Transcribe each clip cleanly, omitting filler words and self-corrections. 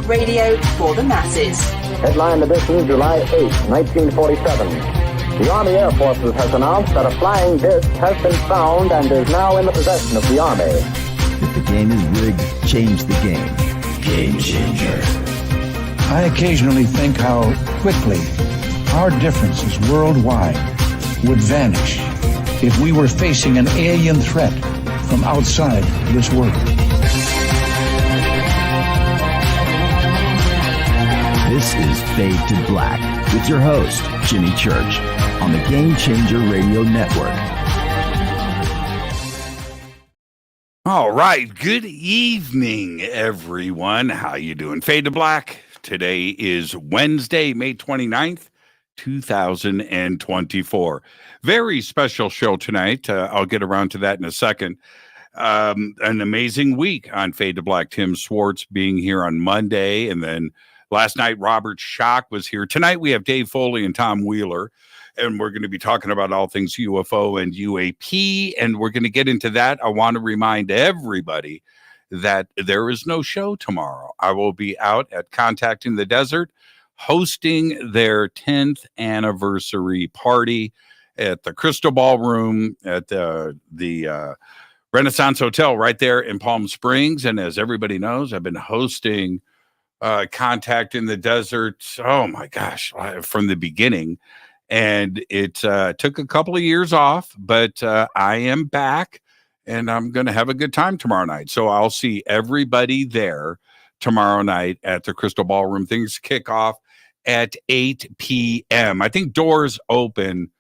Radio for the masses. Headline edition, July 8, 1947. The Army Air Forces has announced that a flying disc has been found and is now in the possession of the Army. If the game is rigged, change the game. Game changer. I occasionally think how quickly our differences worldwide would vanish if we were facing an alien threat from outside this world. This is Fade to Black with your host, Jimmy Church, on the Game Changer Radio Network. All right. Good evening, everyone. How you doing? Fade to Black. Today is Wednesday, May 29th, 2024. Very special show tonight. I'll get around to that in a second. An amazing week on Fade to Black. Tim Swartz being here on Monday, and then last night, Robert Schock was here. Tonight, we have Dave Foley and Tom Wheeler, and we're going to be talking about all things UFO and UAP, and we're going to get into that. I want to remind everybody that there is no show tomorrow. I will be out at Contacting the Desert, hosting their 10th anniversary party at the Crystal Ballroom at the Renaissance Hotel right there in Palm Springs. And as everybody knows, I've been hosting Contacting the Desert, oh my gosh, from the beginning. And it took a couple of years off, but I am back, and I'm going to have a good time tomorrow night. So I'll see everybody there tomorrow night at the Crystal Ballroom. Things kick off at 8 p.m. I think doors open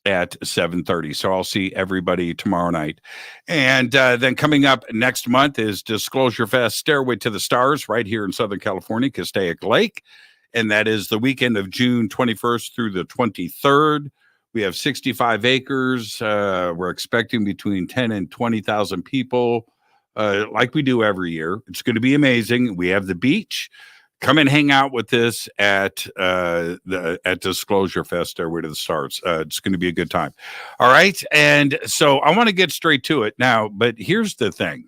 at 7:30. So I'll see everybody tomorrow night. And then coming up next month is DisclosureFest Stairway to the Stars right here in Southern California, Castaic Lake. And that is the weekend of June 21st through the 23rd. We have 65 acres. We're expecting between 10 and 20,000 people, like we do every year. It's going to be amazing. We have the beach. Come and hang out with us at DisclosureFest, Stairway to the Stars. It's going to be a good time. All right, and so I want to get straight to it now. But here's the thing: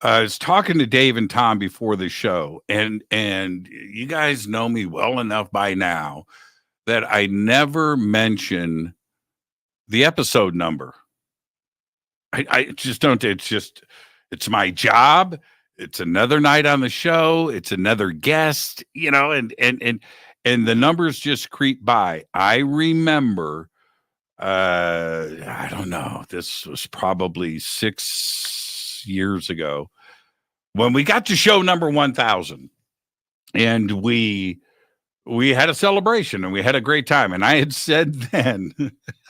I was talking to Dave and Tom before the show, and you guys know me well enough by now that I never mention the episode number. I just don't. It's my job. It's another night on the show. It's another guest, and the numbers just creep by. I remember, I don't know, this was probably 6 years ago when we got to show number 1,000, and we had a celebration and we had a great time. And I had said then,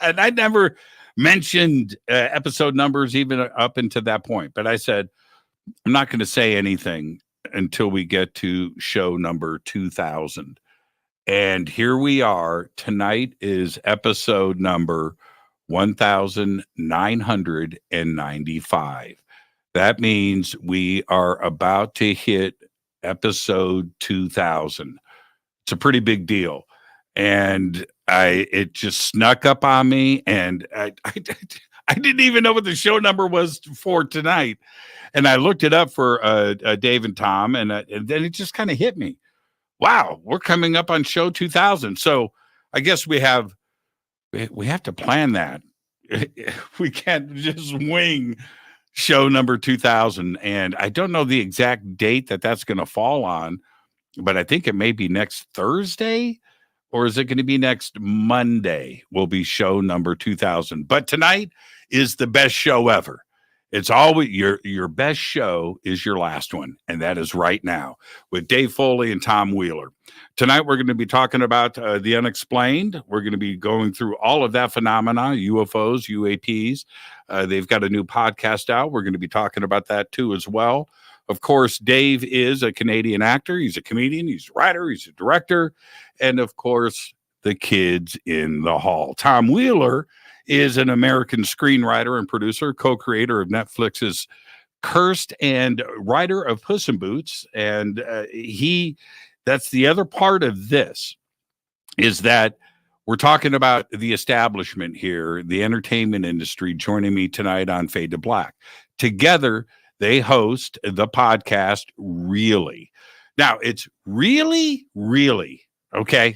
and I never mentioned episode numbers even up until that point, but I said, I'm not going to say anything until we get to show number 2,000. And here we are. Tonight is episode number 1,995. That means we are about to hit episode 2,000. It's a pretty big deal. And it just snuck up on me, and I didn't even know what the show number was for tonight. And I looked it up for Dave and Tom, and then it just kind of hit me. Wow, we're coming up on show 2,000. So I guess we have to plan that. We can't just wing show number 2,000. And I don't know the exact date that's going to fall on, but I think it may be next Thursday, or is it going to be next Monday will be show number 2,000. But tonight is the best show ever. It's always your best show is your last one, and that is right now with Dave Foley and Tom Wheeler. Tonight we're going to be talking about the unexplained. We're going to be going through all of that phenomena, UFOs, UAPs. They've got a new podcast out. We're going to be talking about that too as well. Of course, Dave is a Canadian actor. He's a comedian. He's a writer. He's a director. And of course, the kids in the hall. Tom Wheeler is an American screenwriter and producer, co-creator of Netflix's Cursed and writer of Puss in Boots. And that's the other part of this, is that we're talking about the establishment here, the entertainment industry, joining me tonight on Fade to Black. Together, they host the podcast Really. Now, it's really, really okay.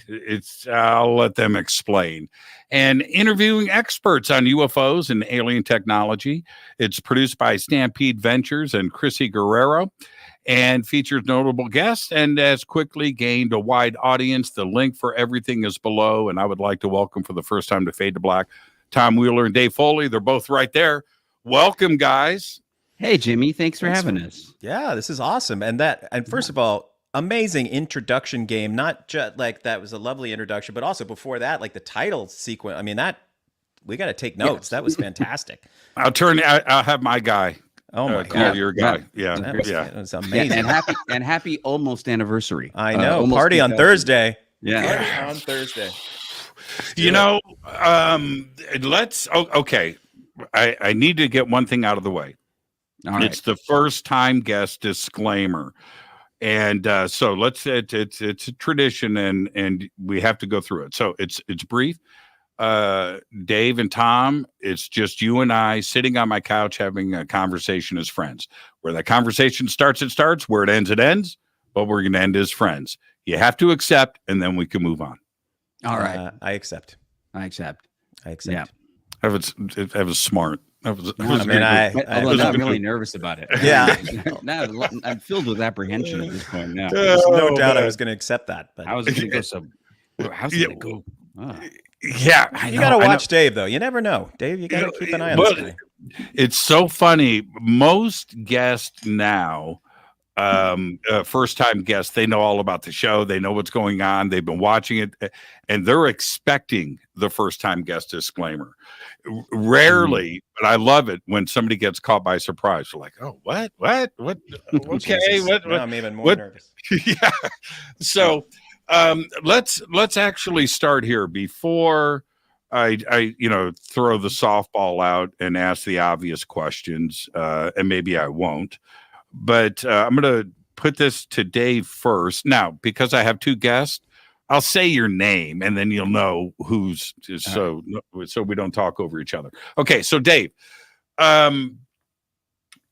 I'll let them explain. And interviewing experts on UFOs and alien technology. It's produced by Stampede Ventures and Crissy Guerrero, and features notable guests and has quickly gained a wide audience. The link for everything is below. And I would like to welcome for the first time to Fade to Black, Tom Wheeler and Dave Foley. They're both right there. Welcome, guys. Hey, Jimmy. Thanks for having us. Yeah, this is awesome. And first of all, amazing introduction game. Not just like that was a lovely introduction, but also before that, like the title sequence. I mean, we got to take notes. That was fantastic. I'll have my guy. Oh my call God. your guy. Yeah. That was amazing. And happy almost anniversary. I know. Party on Thursday. Yeah. Party on Thursday. Okay. I need to get one thing out of the way. All right. It's the first time guest disclaimer. And so it's a tradition and we have to go through it. So it's brief. Dave and Tom, it's just you and I sitting on my couch having a conversation as friends. Where that conversation starts, it starts. Where it ends. But we're going to end as friends. You have to accept, and then we can move on. All right. I accept. Yeah. That was smart. I'm really nervous about it. Yeah. Now I'm filled with apprehension at this point now. There's no doubt I was going to accept that. But I was going to go how's it going to go? Oh. Yeah. You got to watch Dave, though. You never know. Dave, you got to keep an eye on this guy. It's so funny. Most guests now, first-time guests, they know all about the show. They know what's going on. They've been watching it, and they're expecting the first-time guest disclaimer. Rarely, but I love it when somebody gets caught by surprise. They're like, "Oh, what? Okay, what? Now I'm even more nervous." Yeah. So, let's actually start here before I throw the softball out and ask the obvious questions, and maybe I won't. But I'm going to put this to Dave first. Now, because I have two guests, I'll say your name, and then you'll know who's so we don't talk over each other. Okay, so Dave,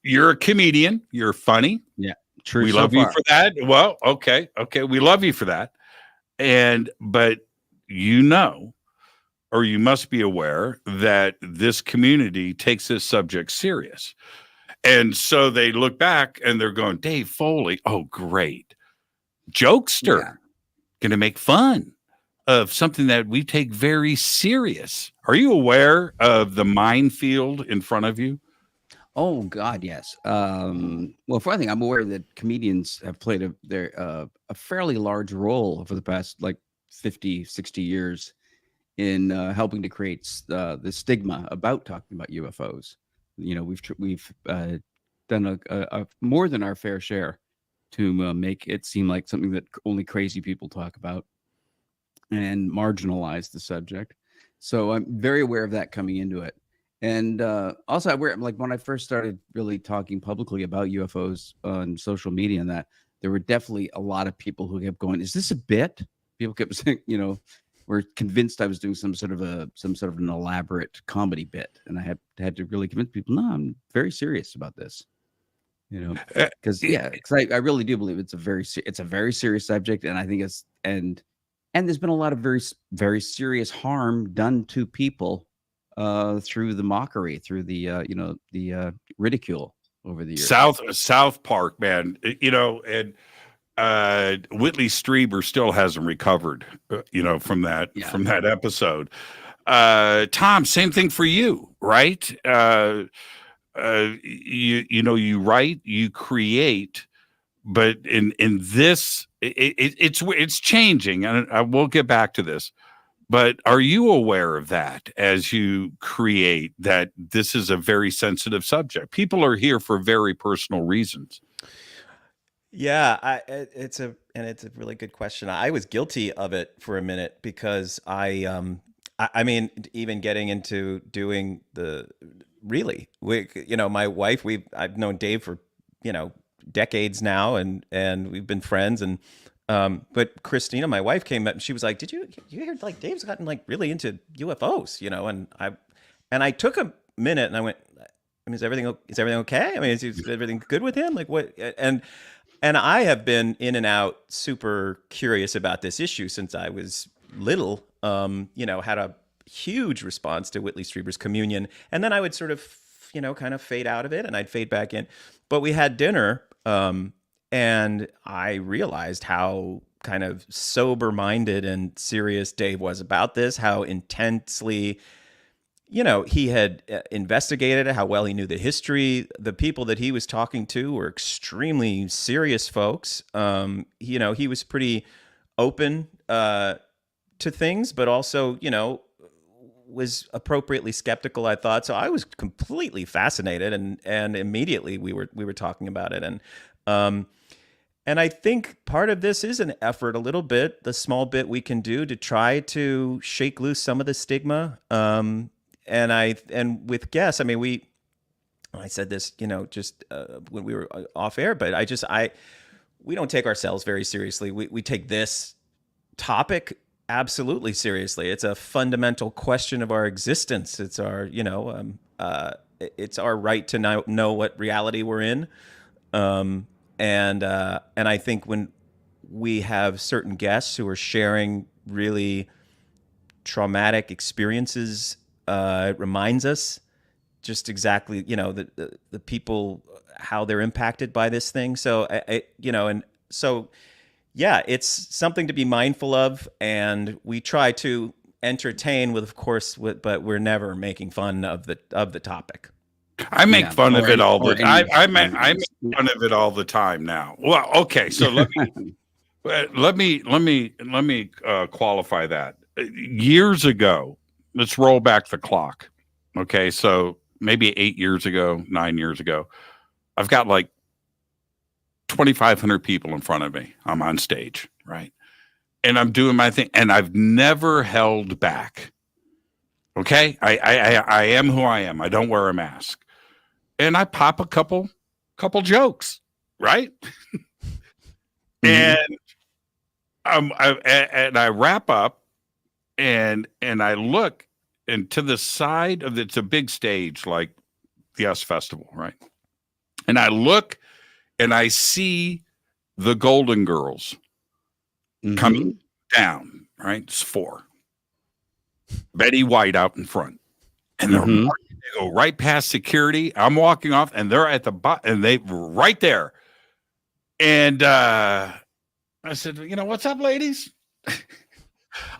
you're a comedian. You're funny. Yeah, true. We love you for that. Well, okay, we love you for that. But or you must be aware that this community takes this subject serious. And so they look back and they're going, Dave Foley, oh, great. Jokester, going to make fun of something that we take very serious. Are you aware of the minefield in front of you? Oh, God, yes. Well, for one thing, I'm aware that comedians have played a fairly large role over the past 50, 60 years in helping to create the stigma about talking about UFOs. We've done a more than our fair share to make it seem like something that only crazy people talk about and marginalize the subject. So I'm very aware of that coming into it. And also aware, when I first started really talking publicly about UFOs on social media and that, there were definitely a lot of people who kept going, is this a bit? People kept saying, were convinced I was doing some sort of an elaborate comedy bit, and I had to really convince people, no, I'm very serious about this. Because I really do believe it's a very serious subject, and I think and there's been a lot of very, very serious harm done to people through the mockery, through the ridicule over the years. South Park, man, and Whitley Strieber still hasn't recovered, from that episode. Tom, same thing for you, right? You write, you create, but in this, it's changing, and I will get back to this. But are you aware of that as you create, that this is a very sensitive subject? People are here for very personal reasons. Yeah, it's a really good question. I was guilty of it for a minute because I mean, even getting into doing my wife, I've known Dave for, decades now, and we've been friends, and but Christina, my wife, came up and she was like, did you hear Dave's gotten really into UFOs, and I took a minute and I went, I mean, is everything okay? I mean, is everything good with him? What? And I have been in and out super curious about this issue since I was little. Had a huge response to Whitley Strieber's Communion. And then I would sort of, kind of fade out of it and I'd fade back in. But we had dinner and I realized how kind of sober-minded and serious Dave was about this, how intensely, he had investigated it, how well he knew the history. The people that he was talking to were extremely serious folks. He was pretty open to things, but also, was appropriately skeptical, I thought. So I was completely fascinated, and immediately we were talking about it. And I think part of this is an effort, a little bit, the small bit we can do to try to shake loose some of the stigma. And with guests, I said this, just when we were off air, but we don't take ourselves very seriously. We take this topic absolutely seriously. It's a fundamental question of our existence. It's our, it's our right to know what reality we're in. And I think when we have certain guests who are sharing really traumatic experiences, it reminds us just exactly, the people, how they're impacted by this thing. So, it's something to be mindful of, and we try to entertain but we're never making fun of the topic. I make fun of it all the time. I make fun of it all the time now. Well, okay, so let me qualify that. Years ago, let's roll back the clock. Okay, so maybe 8 years ago, 9 years ago, I've got like 2,500 people in front of me. I'm on stage, right? And I'm doing my thing, and I've never held back. Okay, I am who I am. I don't wear a mask. And I pop a couple jokes, right? And I wrap up, and I look, and to the side of it's a big stage like the US Festival, right? And I look, and I see the Golden Girls coming down, right? It's 4. Betty White out in front, and they go right past security. I'm walking off, and they're at the bottom, and they right there. And I said, what's up, ladies?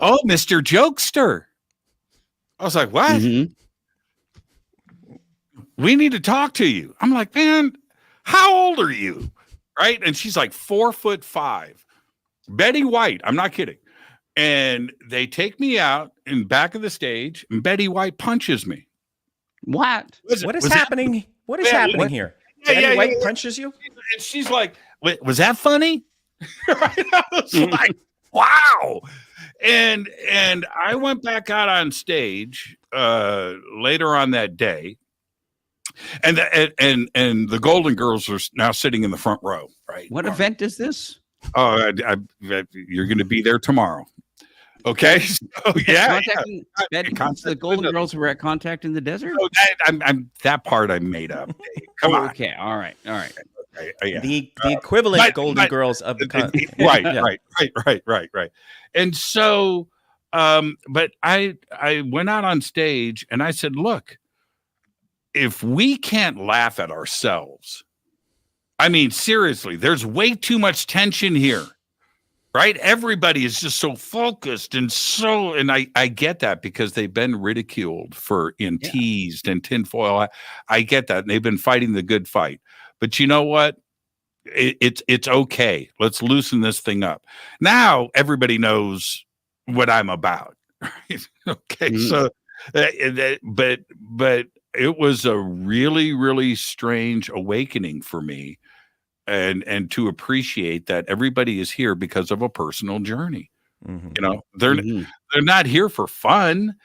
Oh, Mr. Jokester. I was like, what? We need to talk to you. I'm like, man, how old are you? Right? And she's like 4'5". Betty White. I'm not kidding. And they take me out in back of the stage, and Betty White punches me. What is happening? What is happening here? Betty White punches you? And she's like, wait, was that funny? Right? I was like, wow. And I went back out on stage later on that day. And the Golden Girls are now sitting in the front row, right? What event is this? Oh, you're going to be there tomorrow. Okay, so yeah. The Golden Girls were at Contact in the Desert. Oh, that part I made up. Come on. Okay, all right. Okay, yeah. The equivalent Golden Girls of the right. And so, but I went out on stage and I said, look, if we can't laugh at ourselves, I mean, seriously, there's way too much tension here. Right? Everybody is just so focused and I get that because they've been ridiculed and teased and tinfoil. I get that. And they've been fighting the good fight. But you know what? It's okay. Let's loosen this thing up. Now everybody knows what I'm about. Right? Okay. So, but it was a really, really strange awakening for me. And to appreciate that everybody is here because of a personal journey. They're not here for fun.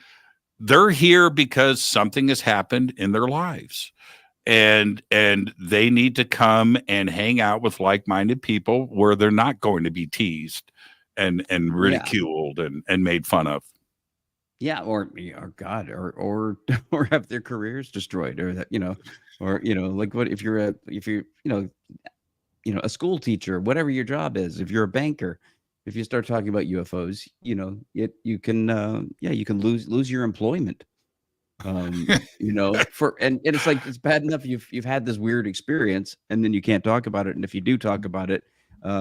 They're here because something has happened in their lives, and they need to come and hang out with like-minded people where they're not going to be teased and ridiculed and made fun of. Yeah, or have their careers destroyed, or that like what if you're a school teacher, whatever your job is, if you're a banker, if you start talking about UFOs, you can lose your employment. And it's like, it's bad enough you've had this weird experience and then you can't talk about it. And if you do talk about it,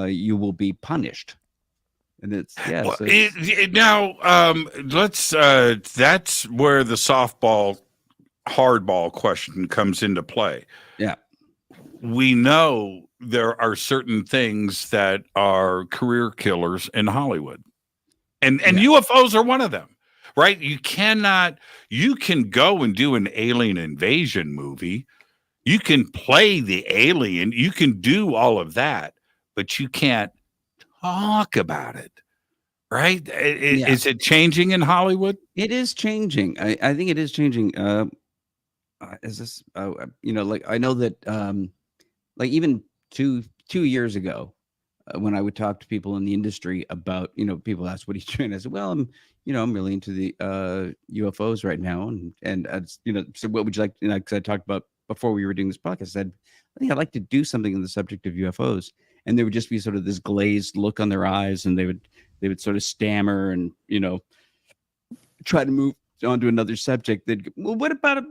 you will be punished. And it's Well, so that's where the softball hardball question comes into play. yeah. We know there are certain things that are career killers in Hollywood. And UFOs are one of them, right? You can go and do an alien invasion movie. You can play the alien. You can do all of that, but you can't talk about it, right? Is it changing in Hollywood? It is changing. I think it is changing. Is this, like, I know that, like even two years ago, when I would talk to people in the industry about, people ask, what are you doing? I said, well, I'm really into the UFOs right now. And so what would you like, because I talked about before we were doing this podcast, I said, I think I'd like to do something on the subject of UFOs. And there would just be sort of this glazed look on their eyes, and they would sort of stammer and, try to move on to another subject. They'd go, well, what about a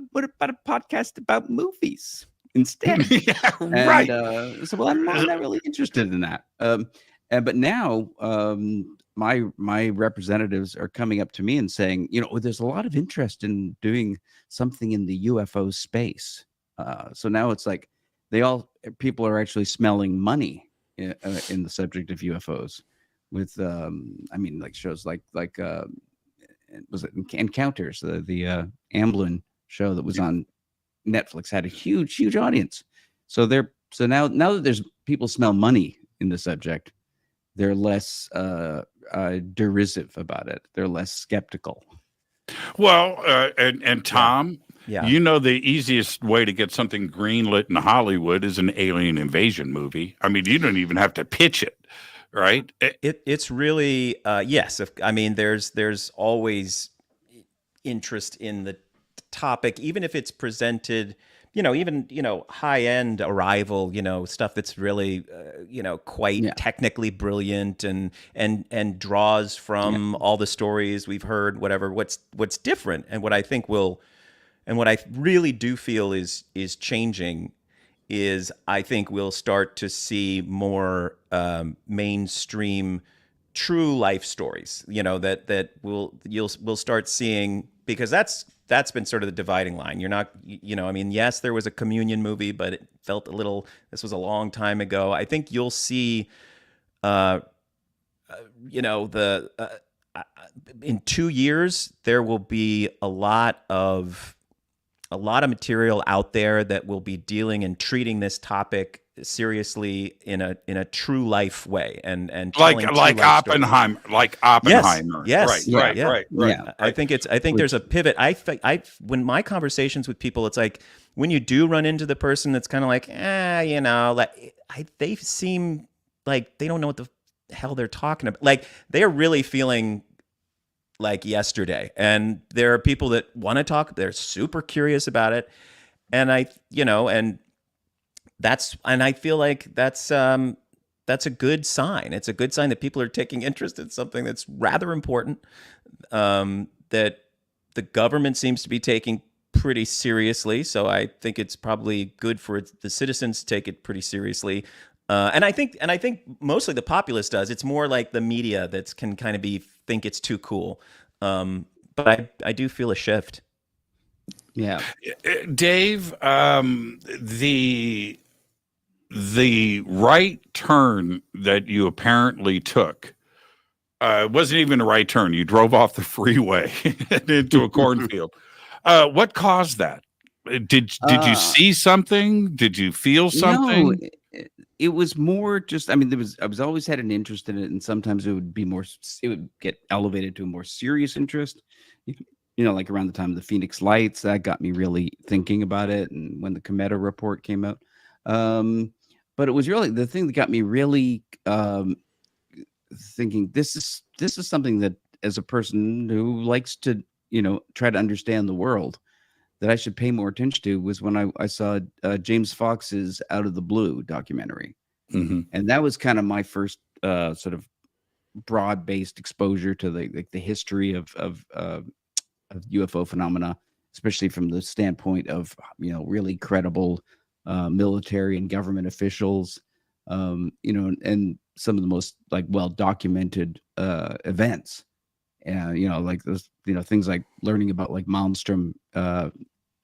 podcast about movies instead? Yeah, right. So, well, I'm not really interested in that. But now my representatives are coming up to me and saying, there's a lot of interest in doing something in the UFO space. So now it's like people are actually smelling money in the subject of UFOs with, like shows like was it Encounters, the Amblin show that was on Netflix had a huge audience. So now that there's people smell money in the subject, they're less derisive about it. They're less skeptical. Well, and Tom, Yeah. the easiest way to get something greenlit in Hollywood is an alien invasion movie. I mean, you don't even have to pitch it, right? It's really yes. There's always interest in the topic, even if it's presented, high end Arrival, stuff that's really quite technically brilliant and draws from all the stories we've heard. What's different, and what I think what I really do feel is changing is I think we'll start to see more mainstream true life stories, that we'll start seeing, because that's been sort of the dividing line. You're not, yes, there was a communion movie, but it felt this was a long time ago. I think you'll see, in 2 years, there will be a lot of material out there that will be dealing and treating this topic seriously in a true life way, and like Oppenheimer, Yes. Right. Yeah. I think there's a pivot. When my conversations with people, it's like when you do run into the person that's kind of like, they seem like they don't know what the hell they're talking about. Like they're really feeling like yesterday. And there are people that want to talk, they're super curious about it. And I feel like that's a good sign. It's a good sign that people are taking interest in something that's rather important, that the government seems to be taking pretty seriously. So I think it's probably good for the citizens to take it pretty seriously. And I think mostly the populace does. It's more like the media that can kind of think it's too cool. But I do feel a shift. Yeah. Dave, the right turn that you apparently took wasn't even a right turn. You drove off the freeway into a cornfield. What caused that? Did you see something? Did you feel something? No, it was more just, I was always had an interest in it, and sometimes it would get elevated to a more serious interest. Like around the time of the Phoenix Lights, that got me really thinking about it. And when the Cometa report came out, but it was really the thing that got me really thinking, this is something that, as a person who likes to, try to understand the world, that I should pay more attention to, was when I saw James Fox's Out of the Blue documentary. And that was kind of my first sort of broad-based exposure to the history of UFO phenomena, especially from the standpoint of really credible military and government officials, and some of the most well documented events. Like those, things like learning about Malmstrom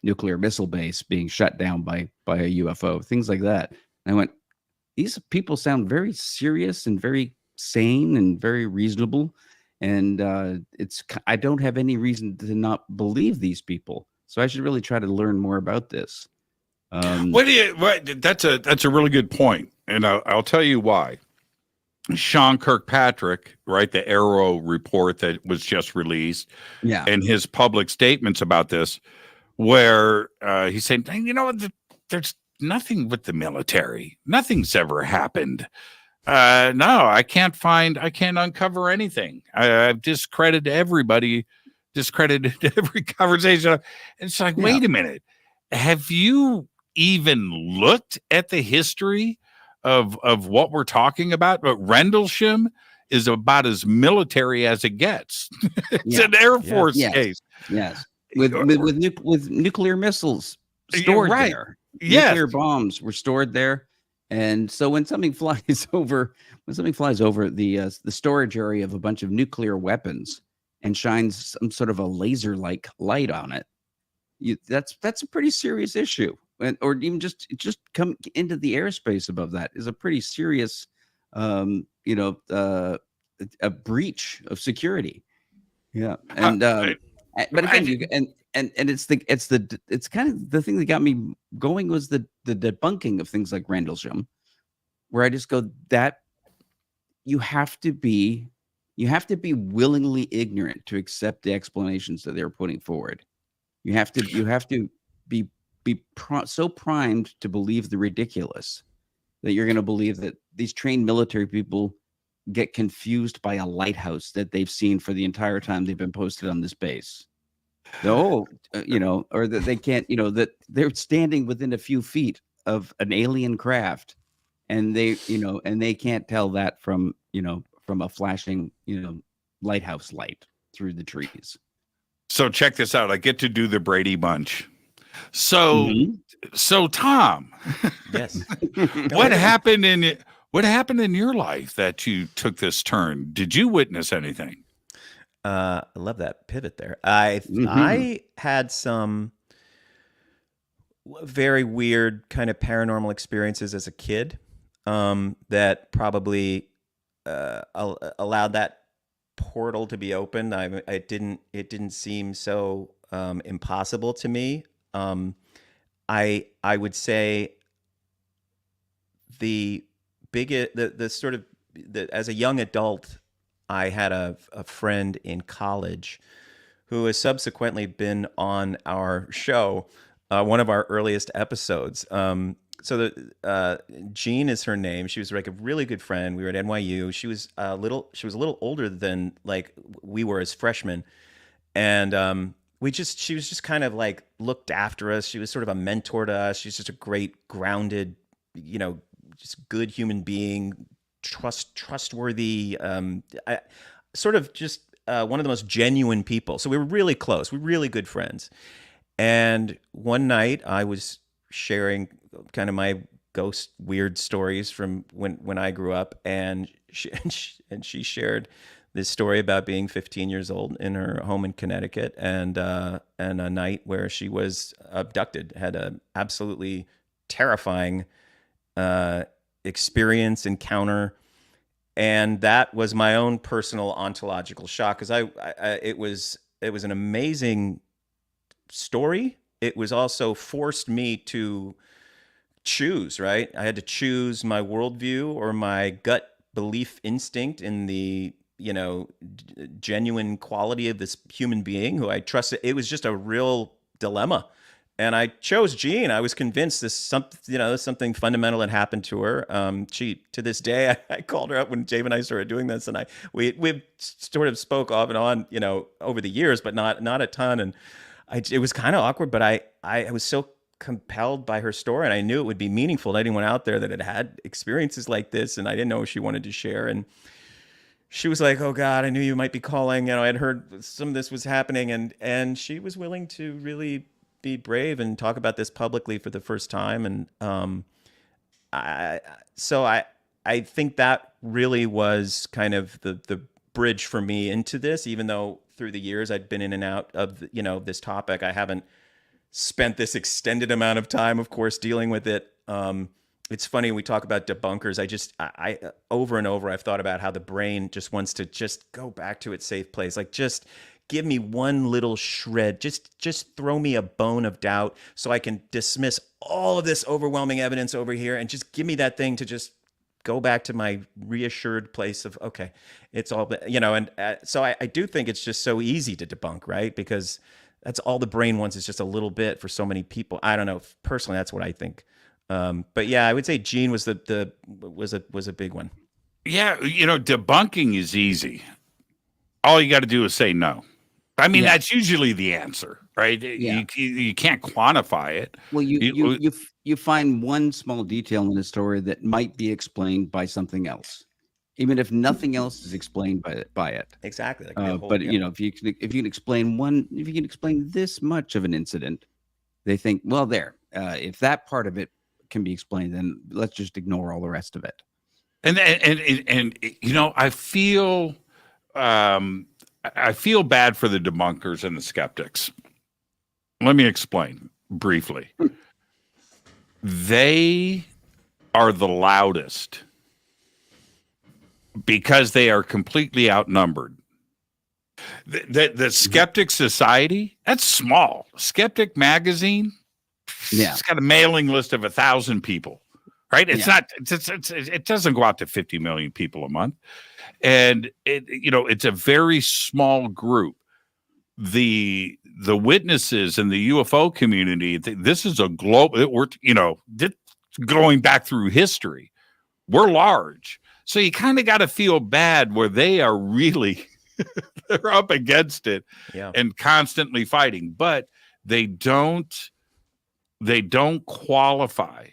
nuclear missile base being shut down by a UFO, things like that. And I went, these people sound very serious and very sane and very reasonable. And I don't have any reason to not believe these people. So I should really try to learn more about this. That's a really good point. And I'll tell you why. Sean Kirkpatrick, right, the Arrow report that was just released, and his public statements about this, where he's saying, there's nothing with the military. Nothing's ever happened. No, I can't uncover anything. I've discredited everybody, discredited every conversation. It's like, wait a minute. Have you even looked at the history of what we're talking about? But Rendlesham is about as military as it gets. It's an Air Force case. Yes. With nuclear missiles stored there. Yes. Nuclear bombs were stored there. And so when something flies over the storage area of a bunch of nuclear weapons and shines some sort of a laser-like light on it, that's a pretty serious issue. Or even just come into the airspace above that is a pretty serious, a breach of security. Yeah, and but again, it's kind of the thing that got me going was the debunking of things like Rendlesham, where I just go, that you have to be willingly ignorant to accept the explanations that they're putting forward. You have to be so primed to believe the ridiculous that you're going to believe that these trained military people get confused by a lighthouse that they've seen for the entire time they've been posted on this base. Or that they can't, that they're standing within a few feet of an alien craft, and they can't tell that from a flashing, lighthouse light through the trees. So check this out. I get to do the Brady Bunch. So Tom, yes, what happened in your life that you took this turn? Did you witness anything? I love that pivot there. I had some very weird kind of paranormal experiences as a kid that probably allowed that portal to be opened. It didn't seem so impossible to me. I would say as a young adult, I had a friend in college who has subsequently been on our show, one of our earliest episodes. Jean is her name. She was like a really good friend. We were at NYU. She was a little older than we were as freshmen. And she was just kind of looked after us. She was sort of a mentor to us. She's just a great, grounded, just good human being, trustworthy, sort of just one of the most genuine people. So we were really close. We were really good friends. And one night I was sharing kind of my ghost weird stories from when I grew up, and she shared this story about being 15 years old in her home in Connecticut, and a night where she was abducted, had an absolutely terrifying encounter. And that was my own personal ontological shock, because it was an amazing story. It was also forced me to choose, right? I had to choose my worldview or my gut belief instinct in the genuine quality of this human being who I trusted. It was just a real dilemma. And I chose Jean. I was convinced something fundamental had happened to her. She, to this day, I called her up when Dave and I started doing this, and we sort of spoke off and on, over the years, but not a ton. And it was kind of awkward, but I was so compelled by her story, and I knew it would be meaningful to anyone out there that had experiences like this, and I didn't know if she wanted to share. And she was like, "Oh God, I knew you might be calling. You know, I'd heard some of this was happening," and she was willing to really be brave and talk about this publicly for the first time. And I think that really was kind of the bridge for me into this, even though through the years I'd been in and out of, this topic. I haven't spent this extended amount of time, of course, dealing with it. It's funny, we talk about debunkers. I over and over, I've thought about how the brain just wants to just go back to its safe place. Like, just give me one little shred, just throw me a bone of doubt so I can dismiss all of this overwhelming evidence over here, and just give me that thing to just go back to my reassured place of, okay, it's all, and so I do think it's just so easy to debunk, right? Because that's all the brain wants, is just a little bit for so many people. I don't know. Personally, that's what I think. But yeah, I would say Gene was was a big one. Yeah, debunking is easy. All you got to do is say no. I mean, that's usually the answer, right? Yeah. You can't quantify it. Well, you find one small detail in the story that might be explained by something else, even if nothing else is explained by it. Exactly. But if you can explain this much of an incident, they think, well, if that part of it can be explained, then let's just ignore all the rest of it. And I feel bad for the debunkers and the skeptics. Let me explain briefly. They are the loudest because they are completely outnumbered. The Skeptic Society, that's small. Skeptic Magazine, it's got a mailing list of 1,000 people, right? It's not. It doesn't go out to 50 million people a month, and it's a very small group. The witnesses in the UFO community, this is a global. We're going back through history. We're large, so you kind of got to feel bad where they are really they're up against it and constantly fighting, but they don't qualify,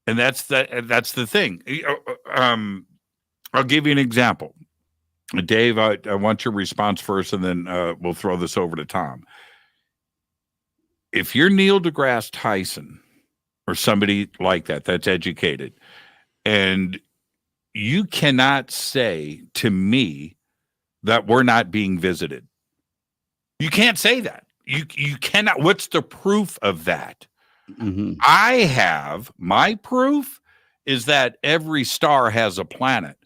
and that's the thing. I'll give you an example. Dave, I want your response first, and then we'll throw this over to Tom. If you're Neil deGrasse Tyson or somebody like that, that's educated, and you cannot say to me that we're not being visited. You can't say that. You cannot. What's the proof of that? Mm-hmm. My proof is that every star has a planet.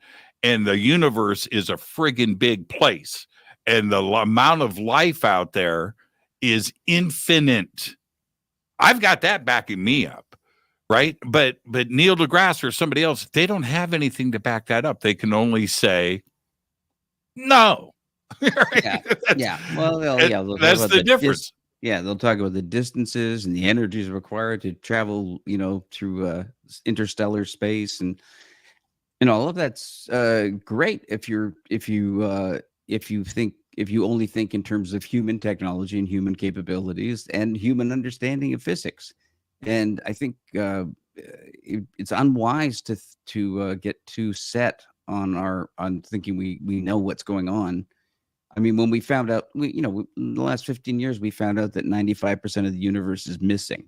And the universe is a friggin' big place. And the amount of life out there is infinite. I've got that backing me up, right? But Neil deGrasse or somebody else, they don't have anything to back that up. They can only say, no. Right? Well, that's the difference. They'll talk about the distances and the energies required to travel, through interstellar space, and all of that's great if you only think in terms of human technology and human capabilities and human understanding of physics. And I think it's unwise to get too set on thinking we know what's going on. I mean, when we found out, in the last 15 years, we found out that 95% of the universe is missing,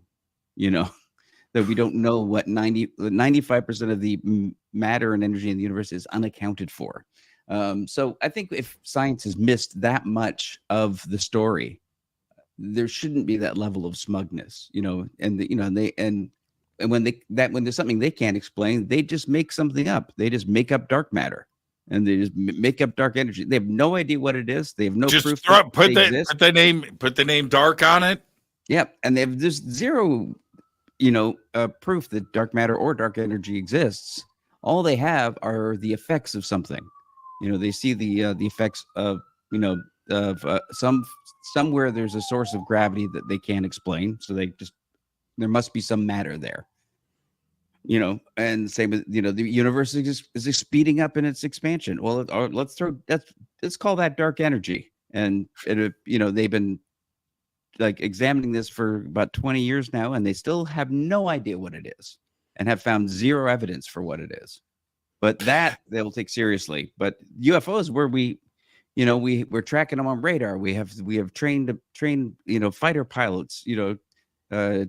that we don't know what 95% of the matter and energy in the universe is unaccounted for. So I think if science has missed that much of the story, there shouldn't be that level of smugness, and when there's something they can't explain, they just make something up. They just make up dark matter. And they just make up dark energy. They have no idea what it is. They have no proof. Put the name dark on it. Yep, and they have this zero, proof that dark matter or dark energy exists. All they have are the effects of something. They see the effects of somewhere there's a source of gravity that they can't explain. So there must be some matter there. And same with, the universe is speeding up in its expansion. Well, let's call that dark energy. And they've been like examining this for about 20 years now, and they still have no idea what it is and have found zero evidence for what it is. But that they will take seriously. But UFOs, where we're tracking them on radar. We have trained fighter pilots,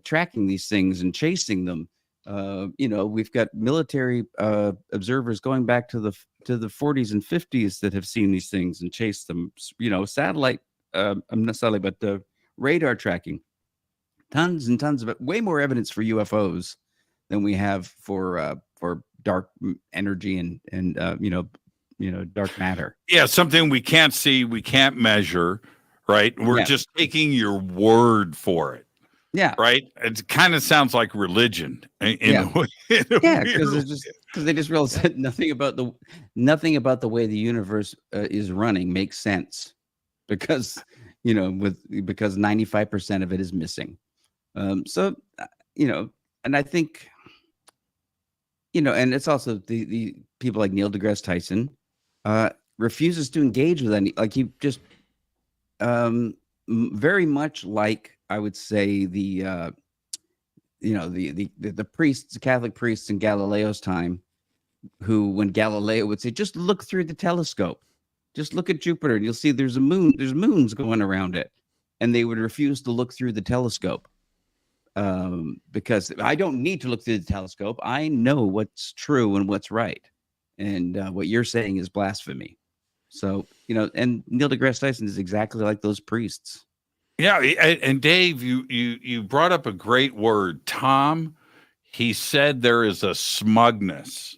tracking these things and chasing them. We've got military observers going back to the 40s and 50s that have seen these things and chased them. Satellite, not satellite, but the radar tracking. Tons and tons of it. Way more evidence for UFOs than we have for dark energy and dark matter. Yeah, something we can't see, we can't measure, right? We're just taking your word for it. Yeah. Right. It kind of sounds like religion. Because they just realize that nothing about the way the universe is running makes sense, because 95% of it is missing. And I think, and it's also the people like Neil deGrasse Tyson refuses to engage with any, like, he just very much like, I would say, the priests, the Catholic priests in Galileo's time, who, when Galileo would say, just look through the telescope, just look at Jupiter and you'll see there's moons going around it. And they would refuse to look through the telescope because I don't need to look through the telescope. I know what's true and what's right. And what you're saying is blasphemy. So, and Neil deGrasse Tyson is exactly like those priests. Yeah, and Dave, you brought up a great word, Tom. He said there is a smugness.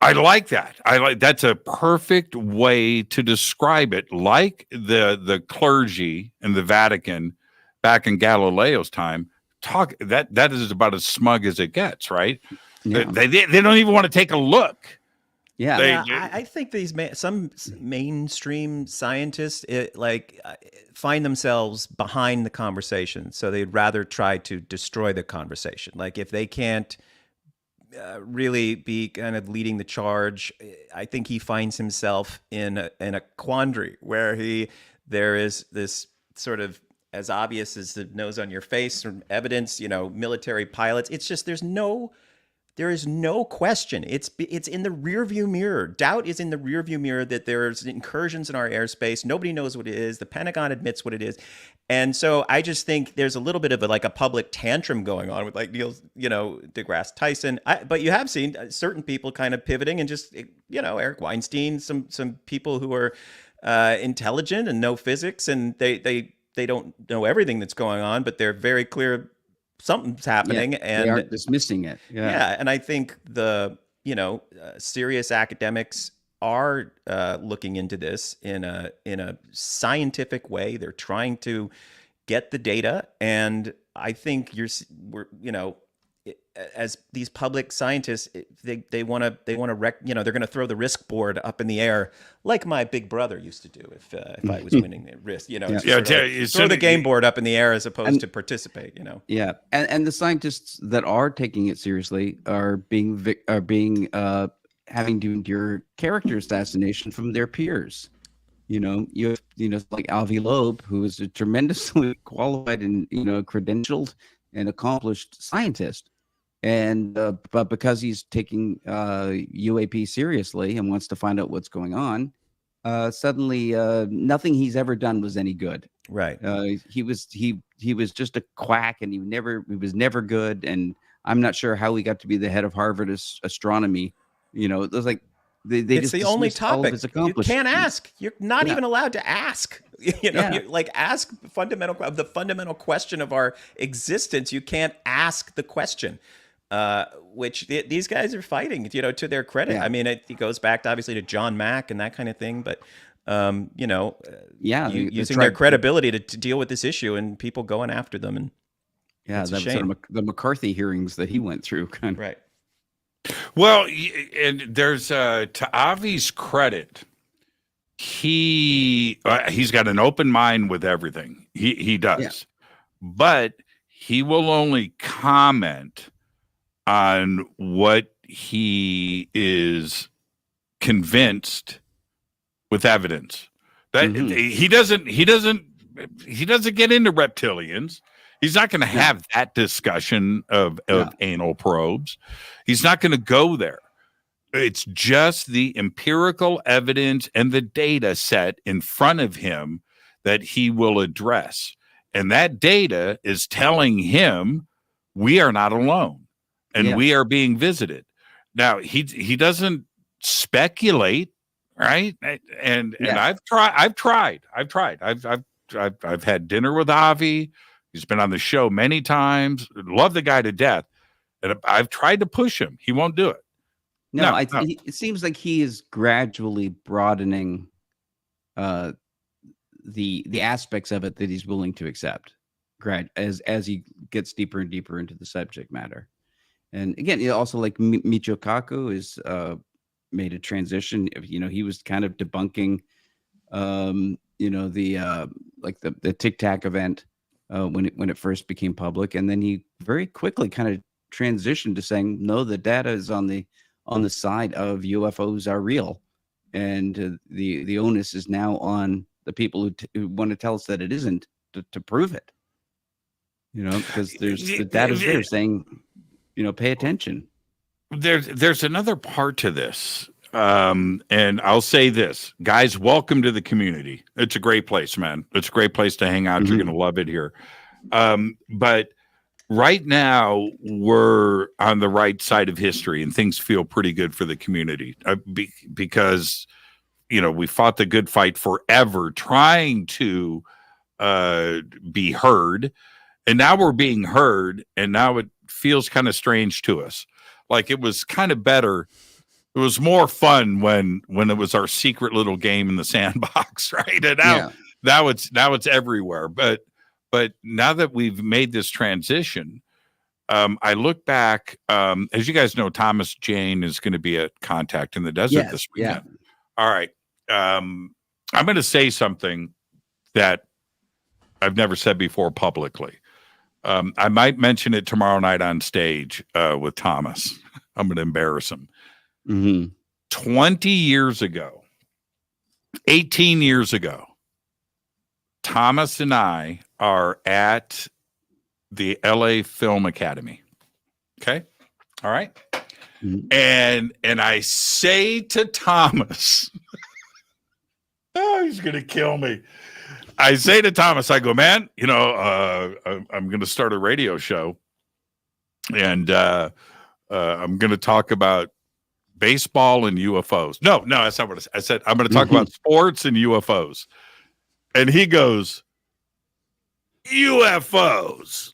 I like that. That's a perfect way to describe it. Like the clergy in the Vatican back in Galileo's time, that is about as smug as it gets, right? Yeah. They don't even want to take a look. Yeah, I think some mainstream scientists find themselves behind the conversation, so they'd rather try to destroy the conversation. Like, if they can't really be kind of leading the charge, I think he finds himself in a quandary where there is this sort of, as obvious as the nose on your face from evidence, military pilots. It's just there is no question. It's in the rearview mirror. Doubt is in the rearview mirror that there's incursions in our airspace. Nobody knows what it is. The Pentagon admits what it is. And so I just think there's a little bit of a public tantrum going on with Neil, deGrasse Tyson. But you have seen certain people kind of pivoting and just, Eric Weinstein, some people who are intelligent and know physics, and they don't know everything that's going on, but they're very clear something's happening, and they aren't dismissing it. And I think the serious academics are looking into this in a scientific way. They're trying to get the data, and I think as these public scientists, they want to they're going to throw the risk board up in the air like my big brother used to do if I was winning the risk. Throw the game board up in the air as opposed to participate. Yeah, and the scientists that are taking it seriously are having to endure character assassination from their peers. You have like Avi Loeb, who is a tremendously qualified and credentialed and accomplished scientist. And but because he's taking UAP seriously and wants to find out what's going on, suddenly nothing he's ever done was any good. Right. He was just a quack, and he was never good. And I'm not sure how he got to be the head of Harvard astronomy. It was like it's just the only topic you can't ask. You're not even allowed to ask. Ask the fundamental question of our existence. You can't ask the question. Which these guys are fighting, to their credit. Yeah. I mean, it goes back obviously to John Mack and that kind of thing, but using their credibility to deal with this issue and people going after them, and that was sort of the McCarthy hearings that he went through, kind of. Right. Well, and there's to Avi's credit, he's got an open mind with everything. He does, but he will only comment on what he is convinced with evidence. That he doesn't he doesn't get into reptilians. He's not going to have that discussion of anal probes. He's not going to go there. It's just the empirical evidence and the data set in front of him that he will address. And that data is telling him we are not alone and we are being visited. Now, he doesn't speculate, right? And I've tried. I've had dinner with Avi. He's been on the show many times. Love the guy to death. And I've tried to push him. He won't do it. No. It seems like he is gradually broadening the aspects of it that he's willing to accept as he gets deeper and deeper into the subject matter. And again, also like Michio Kaku is made a transition. He was kind of debunking the Tic Tac event when it first became public, and then he very quickly kind of transitioned to saying, no, the data is on the side of UFOs are real, and the onus is now on the people who want to tell us that it isn't to prove it. Because the data's there saying, pay attention. There's another part to this. And I'll say this, guys, welcome to the community. It's a great place, man. It's a great place to hang out. Mm-hmm. You're going to love it here. But right now we're on the right side of history and things feel pretty good for the community because, we fought the good fight forever trying to be heard. And now we're being heard. And now it feels kind of strange to us. Like it was kind of better. It was more fun when it was our secret little game in the sandbox, right? And now it's everywhere. But now that we've made this transition, I look back. As you guys know, Thomas Jane is going to be at Contact in the Desert this weekend. Yeah. All right. I'm going to say something that I've never said before publicly. I might mention it tomorrow night on stage with Thomas. I'm going to embarrass him. Mm-hmm. 20 years ago, 18 years ago, Thomas and I are at the LA Film Academy. Okay. All right. Mm-hmm. And I say to Thomas, he's going to kill me. I say to Thomas, I go, man, I'm going to start a radio show and I'm going to talk about baseball and UFOs. No, that's not what I said. I'm going to talk about sports and UFOs. And he goes, UFOs.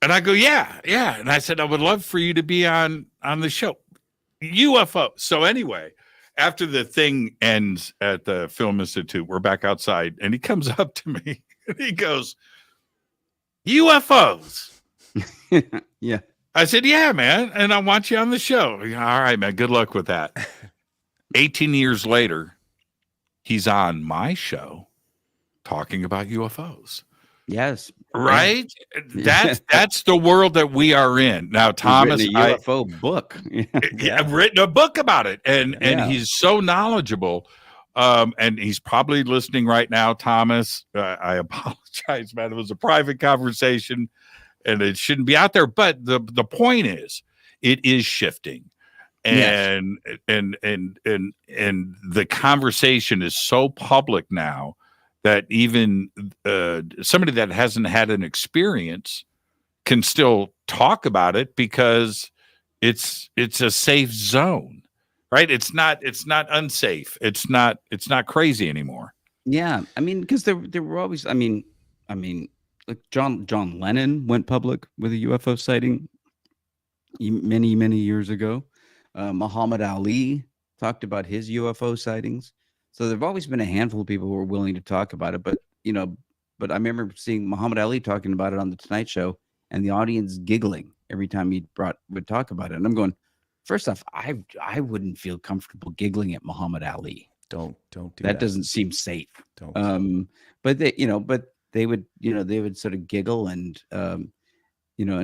And I go, yeah. And I said, I would love for you to be on the show. UFO. So anyway, after the thing ends at the Film Institute, we're back outside and he comes up to me and he goes, UFOs. Yeah. I said, yeah, man. And I want you on the show. All right, man. Good luck with that. 18 years later, he's on my show talking about UFOs. Yes. Right? That's the world that we are in. Now, Thomas, a UFO book. I've written a book about it. And he's so knowledgeable. And he's probably listening right now, Thomas. I apologize, man. It was a private conversation. And it shouldn't be out there, but the point is, it is shifting, and the conversation is so public now that even somebody that hasn't had an experience can still talk about it because it's a safe zone, right? It's not unsafe. It's not crazy anymore. Yeah, I mean, because there were always, I mean. Like John Lennon went public with a UFO sighting many, many years ago. Muhammad Ali talked about his UFO sightings. So there've always been a handful of people who were willing to talk about it. But I remember seeing Muhammad Ali talking about it on the Tonight Show and the audience giggling every time he would talk about it. And I'm going, first off, I wouldn't feel comfortable giggling at Muhammad Ali. Don't do that. That doesn't seem safe. Don't. But they would sort of giggle and, and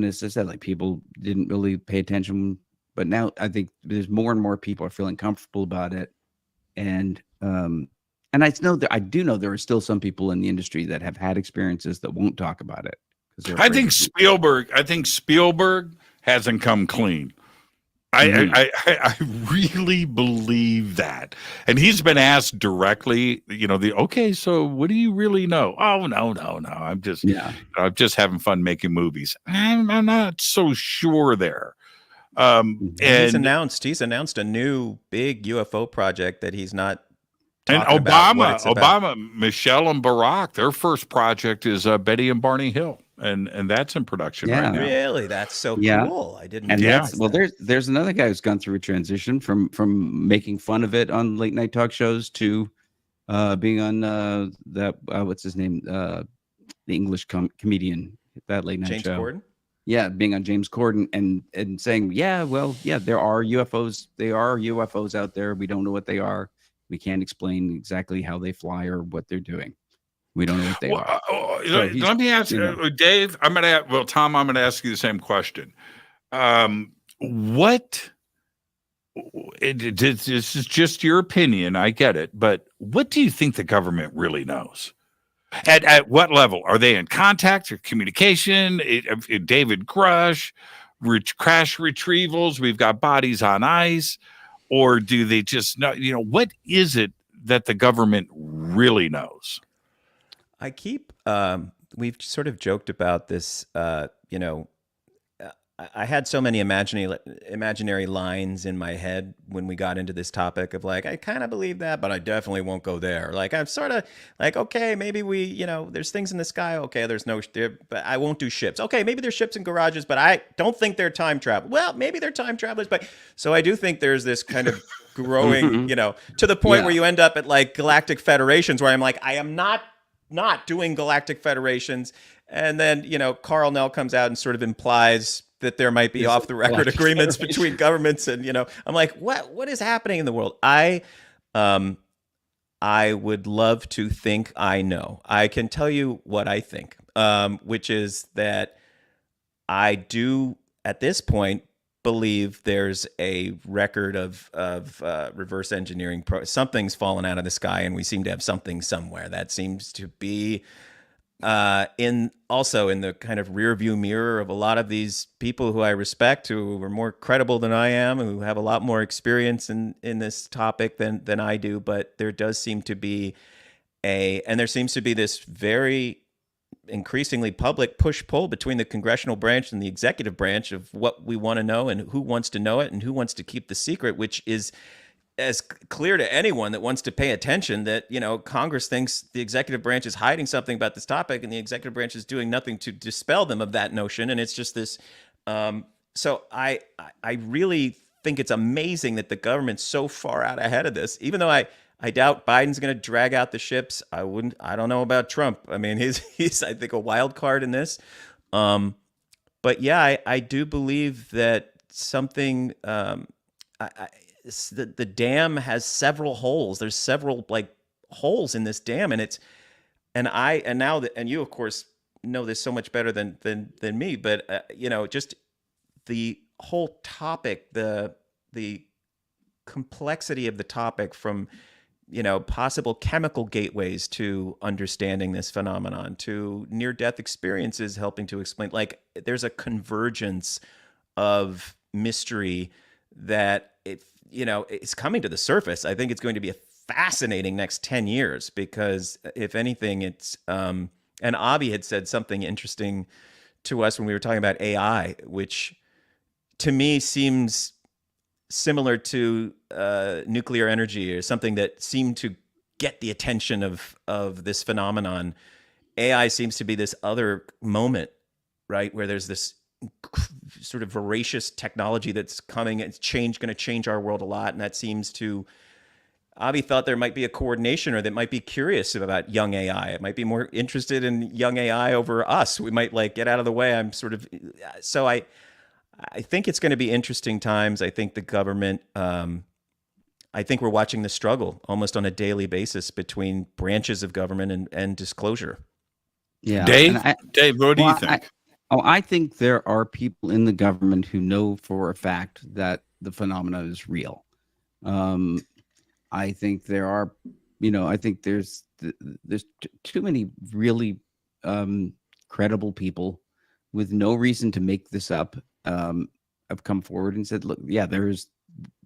as I said, like people didn't really pay attention, but now I think there's more and more people are feeling comfortable about it. And And I do know there are still some people in the industry that have had experiences that won't talk about it. I think Spielberg hasn't come clean. I really believe that. And he's been asked directly, okay, so what do you really know? Oh, no. I'm just having fun making movies. I'm not so sure there. And he's announced a new big UFO project that he's not and talking about what it's about. Obama, Michelle and Barack, their first project is Betty and Barney Hill. And that's in production right now. Really? That's so cool. I didn't know. There's another guy who's gone through a transition from making fun of it on late night talk shows to being on what's his name? The English comedian, that late night James show. Corden? Yeah, being on James Corden and saying, there are UFOs. There are UFOs out there. We don't know what they are. We can't explain exactly how they fly or what they're doing. We don't know what they are. Let me ask Dave. Tom, I'm going to ask you the same question. This is just your opinion. I get it. But what do you think the government really knows? At what level? Are they in contact or communication? David Grush, crash retrievals, we've got bodies on ice. Or do they just know, what is it that the government really knows? I keep, we've sort of joked about this, I had so many imaginary lines in my head when we got into this topic of like, I kind of believe that, but I definitely won't go there. Like, I'm sort of like, okay, maybe there's things in the sky. Okay, but I won't do ships. Okay, maybe there's ships in garages, but I don't think they're time travel. Well, maybe they're time travelers, but so I do think there's this kind of growing, to the point where you end up at like galactic federations where I'm like, I am not doing galactic federations. And then, Carl Nell comes out and sort of implies that there might be off the record agreements between governments. And, I'm like, what is happening in the world? I would love to think I know. I can tell you what I think, which is that I do at this point believe there's a record of reverse engineering. Something's fallen out of the sky, and we seem to have something somewhere. That seems to be in the kind of rear view mirror of a lot of these people who I respect, who are more credible than I am, who have a lot more experience in this topic than I do. But there does seem to be there seems to be this very increasingly public push-pull between the congressional branch and the executive branch of what we want to know and who wants to know it and who wants to keep the secret, which is as clear to anyone that wants to pay attention that, Congress thinks the executive branch is hiding something about this topic and the executive branch is doing nothing to dispel them of that notion. And it's just this. So I really think it's amazing that the government's so far out ahead of this, even though I doubt Biden's going to drag out the ships. I don't know about Trump. I mean, he's I think a wild card in this. But yeah, I do believe that something, the dam has several holes. There's several holes in this dam, and you of course know this so much better than me, but just the whole topic, the complexity of the topic from possible chemical gateways to understanding this phenomenon, to near-death experiences helping to explain. Like, there's a convergence of mystery that it's coming to the surface. I think it's going to be a fascinating next 10 years because, if anything, it's and Avi had said something interesting to us when we were talking about AI, which to me seems similar to nuclear energy, or something that seemed to get the attention of this phenomenon. AI seems to be this other moment, right, where there's this sort of voracious technology that's coming. It's going to change our world a lot, and that seems to. Avi thought there might be a coordination, or that might be curious about young AI. It might be more interested in young AI over us. We might get out of the way. I think it's going to be interesting times. I think the government, I think we're watching the struggle almost on a daily basis between branches of government and disclosure. Yeah. Dave, what do you think? I think there are people in the government who know for a fact that the phenomena is real. I think there are I think there's too many really credible people with no reason to make this up have come forward and said, look, yeah,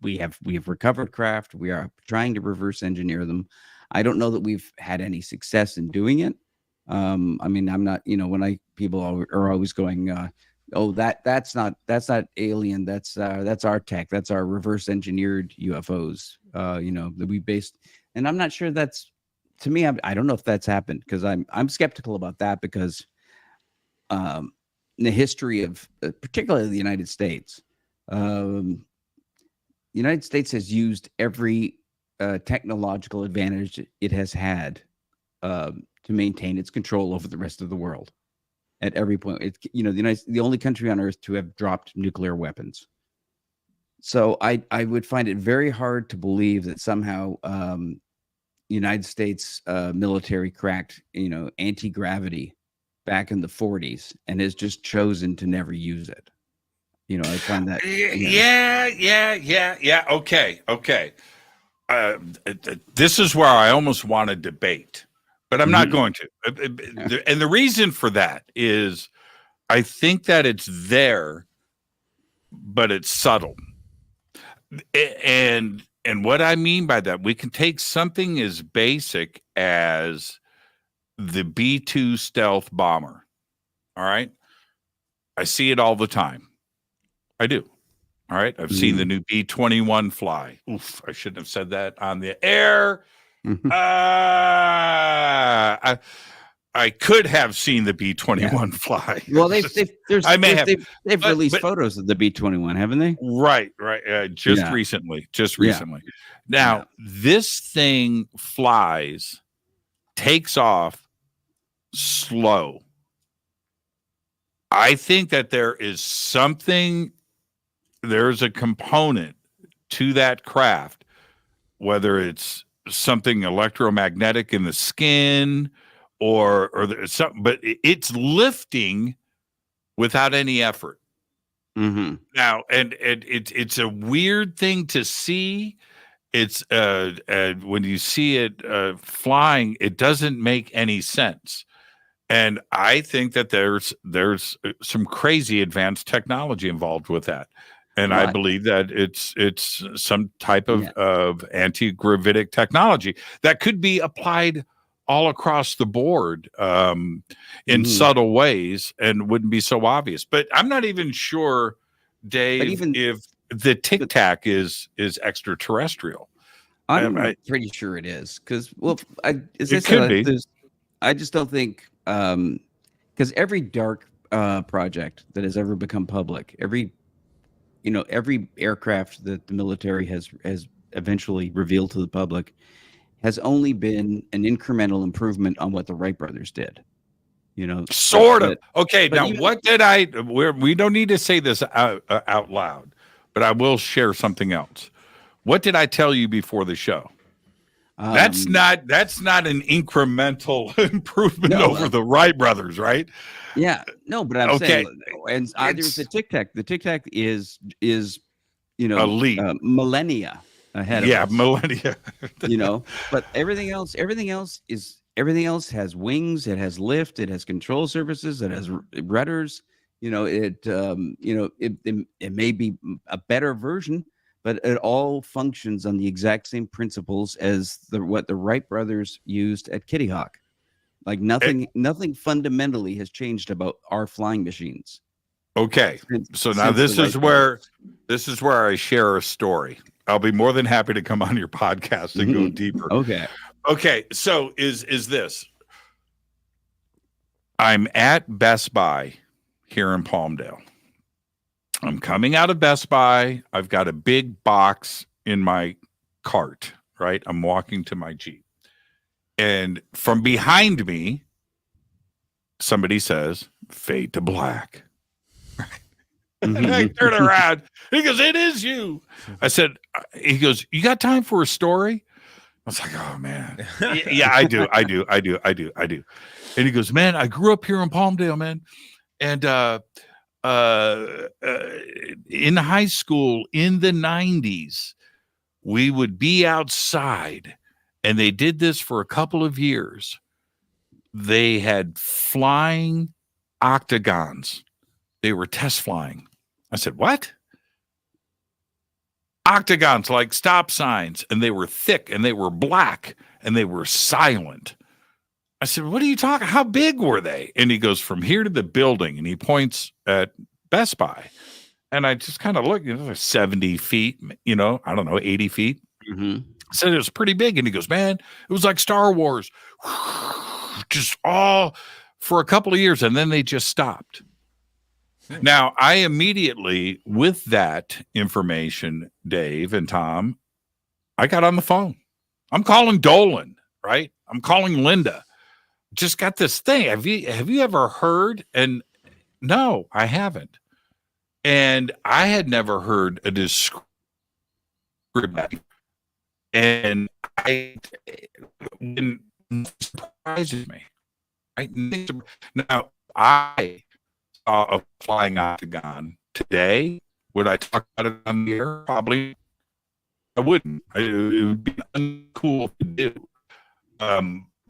we have recovered craft. We are trying to reverse engineer them. I don't know that we've had any success in doing it. I mean, I'm not, when people are always going, oh, that's not alien. That's our tech. That's our reverse engineered UFOs. That we based, and I'm not sure that's, to me, I don't know if that's happened, because I'm skeptical about that, because in the history of particularly the United States, the United States has used every technological advantage it has had to maintain its control over the rest of the world. At every point, the only country on earth to have dropped nuclear weapons. So I would find it very hard to believe that somehow United States military cracked anti-gravity back in the 40s and has just chosen to never use it. I find that. Yeah. Okay. This is where I almost want to debate, but I'm not going to. And the reason for that is I think that it's there, but it's subtle. And what I mean by that, we can take something as basic as the B-2 stealth bomber. All right. I see it all the time. I do. All right. I've seen the new B-21 fly. Oof. I shouldn't have said that on the air. I could have seen the B-21 fly. Well, they've released photos of the B-21, haven't they? Right. Just recently. Now, this thing flies, takes off slow. I think that there's a component to that craft, whether it's something electromagnetic in the skin or there's something, but it's lifting without any effort. Now, and it's a weird thing to see. It's when you see it flying, it doesn't make any sense. And I think that there's some crazy advanced technology involved with that. And I believe that it's some type of anti-gravitic technology that could be applied all across the board in subtle ways and wouldn't be so obvious. But I'm not even sure, Dave, if the Tic Tac is extraterrestrial. I'm pretty sure it is, because it could be. I just don't think, because every dark project that has ever become public, every aircraft that the military has eventually revealed to the public has only been an incremental improvement on what the Wright brothers did. Sort of. Okay, now what did we don't need to say this out loud, but I will share something else. What did I tell you before the show? That's not an incremental improvement over the Wright brothers, right? Yeah, no, but I'm saying, and there's the Tic Tac. The Tic Tac is elite, millennia ahead of us. Yeah, millennia. But everything else has wings, it has lift, it has control surfaces, it has rudders. It may be a better version, but it all functions on the exact same principles as what the Wright brothers used at Kitty Hawk. Like nothing fundamentally has changed about our flying machines. Okay, so now this is where I share a story. I'll be more than happy to come on your podcast and go deeper. Okay. So is this? I'm at Best Buy here in Palmdale. I'm coming out of Best Buy. I've got a big box in my cart, right? I'm walking to my Jeep. And from behind me, somebody says, "Fade to black." And I turn around. He goes, "It is you." I said, he goes, "You got time for a story?" I was like, "Oh, man." Yeah, I do. And he goes, "Man, I grew up here in Palmdale, man. And in high school in the 90s, we would be outside And they did this for a couple of years. They had flying octagons. They were test flying. I said, what? Octagons like stop signs, and they were thick and they were black and they were silent. I said, what are you talking? How big were they? And he goes, from here to the building, and he points at Best Buy. And I just kind of look, 70 feet, I don't know, 80 feet. Mm-hmm. I said, it was pretty big. And he goes, man, it was like Star Wars. Just all for a couple of years. And then they just stopped. Now, I immediately, with that information, Dave and Tom, I got on the phone. I'm calling Dolan, right? I'm calling Linda. Just got this thing. Have you ever heard? And no, I haven't. And I had never heard a description. And it surprises me. Right? Now, I saw a flying octagon today. Would I talk about it on the air? Probably. I wouldn't. It would be uncool to do.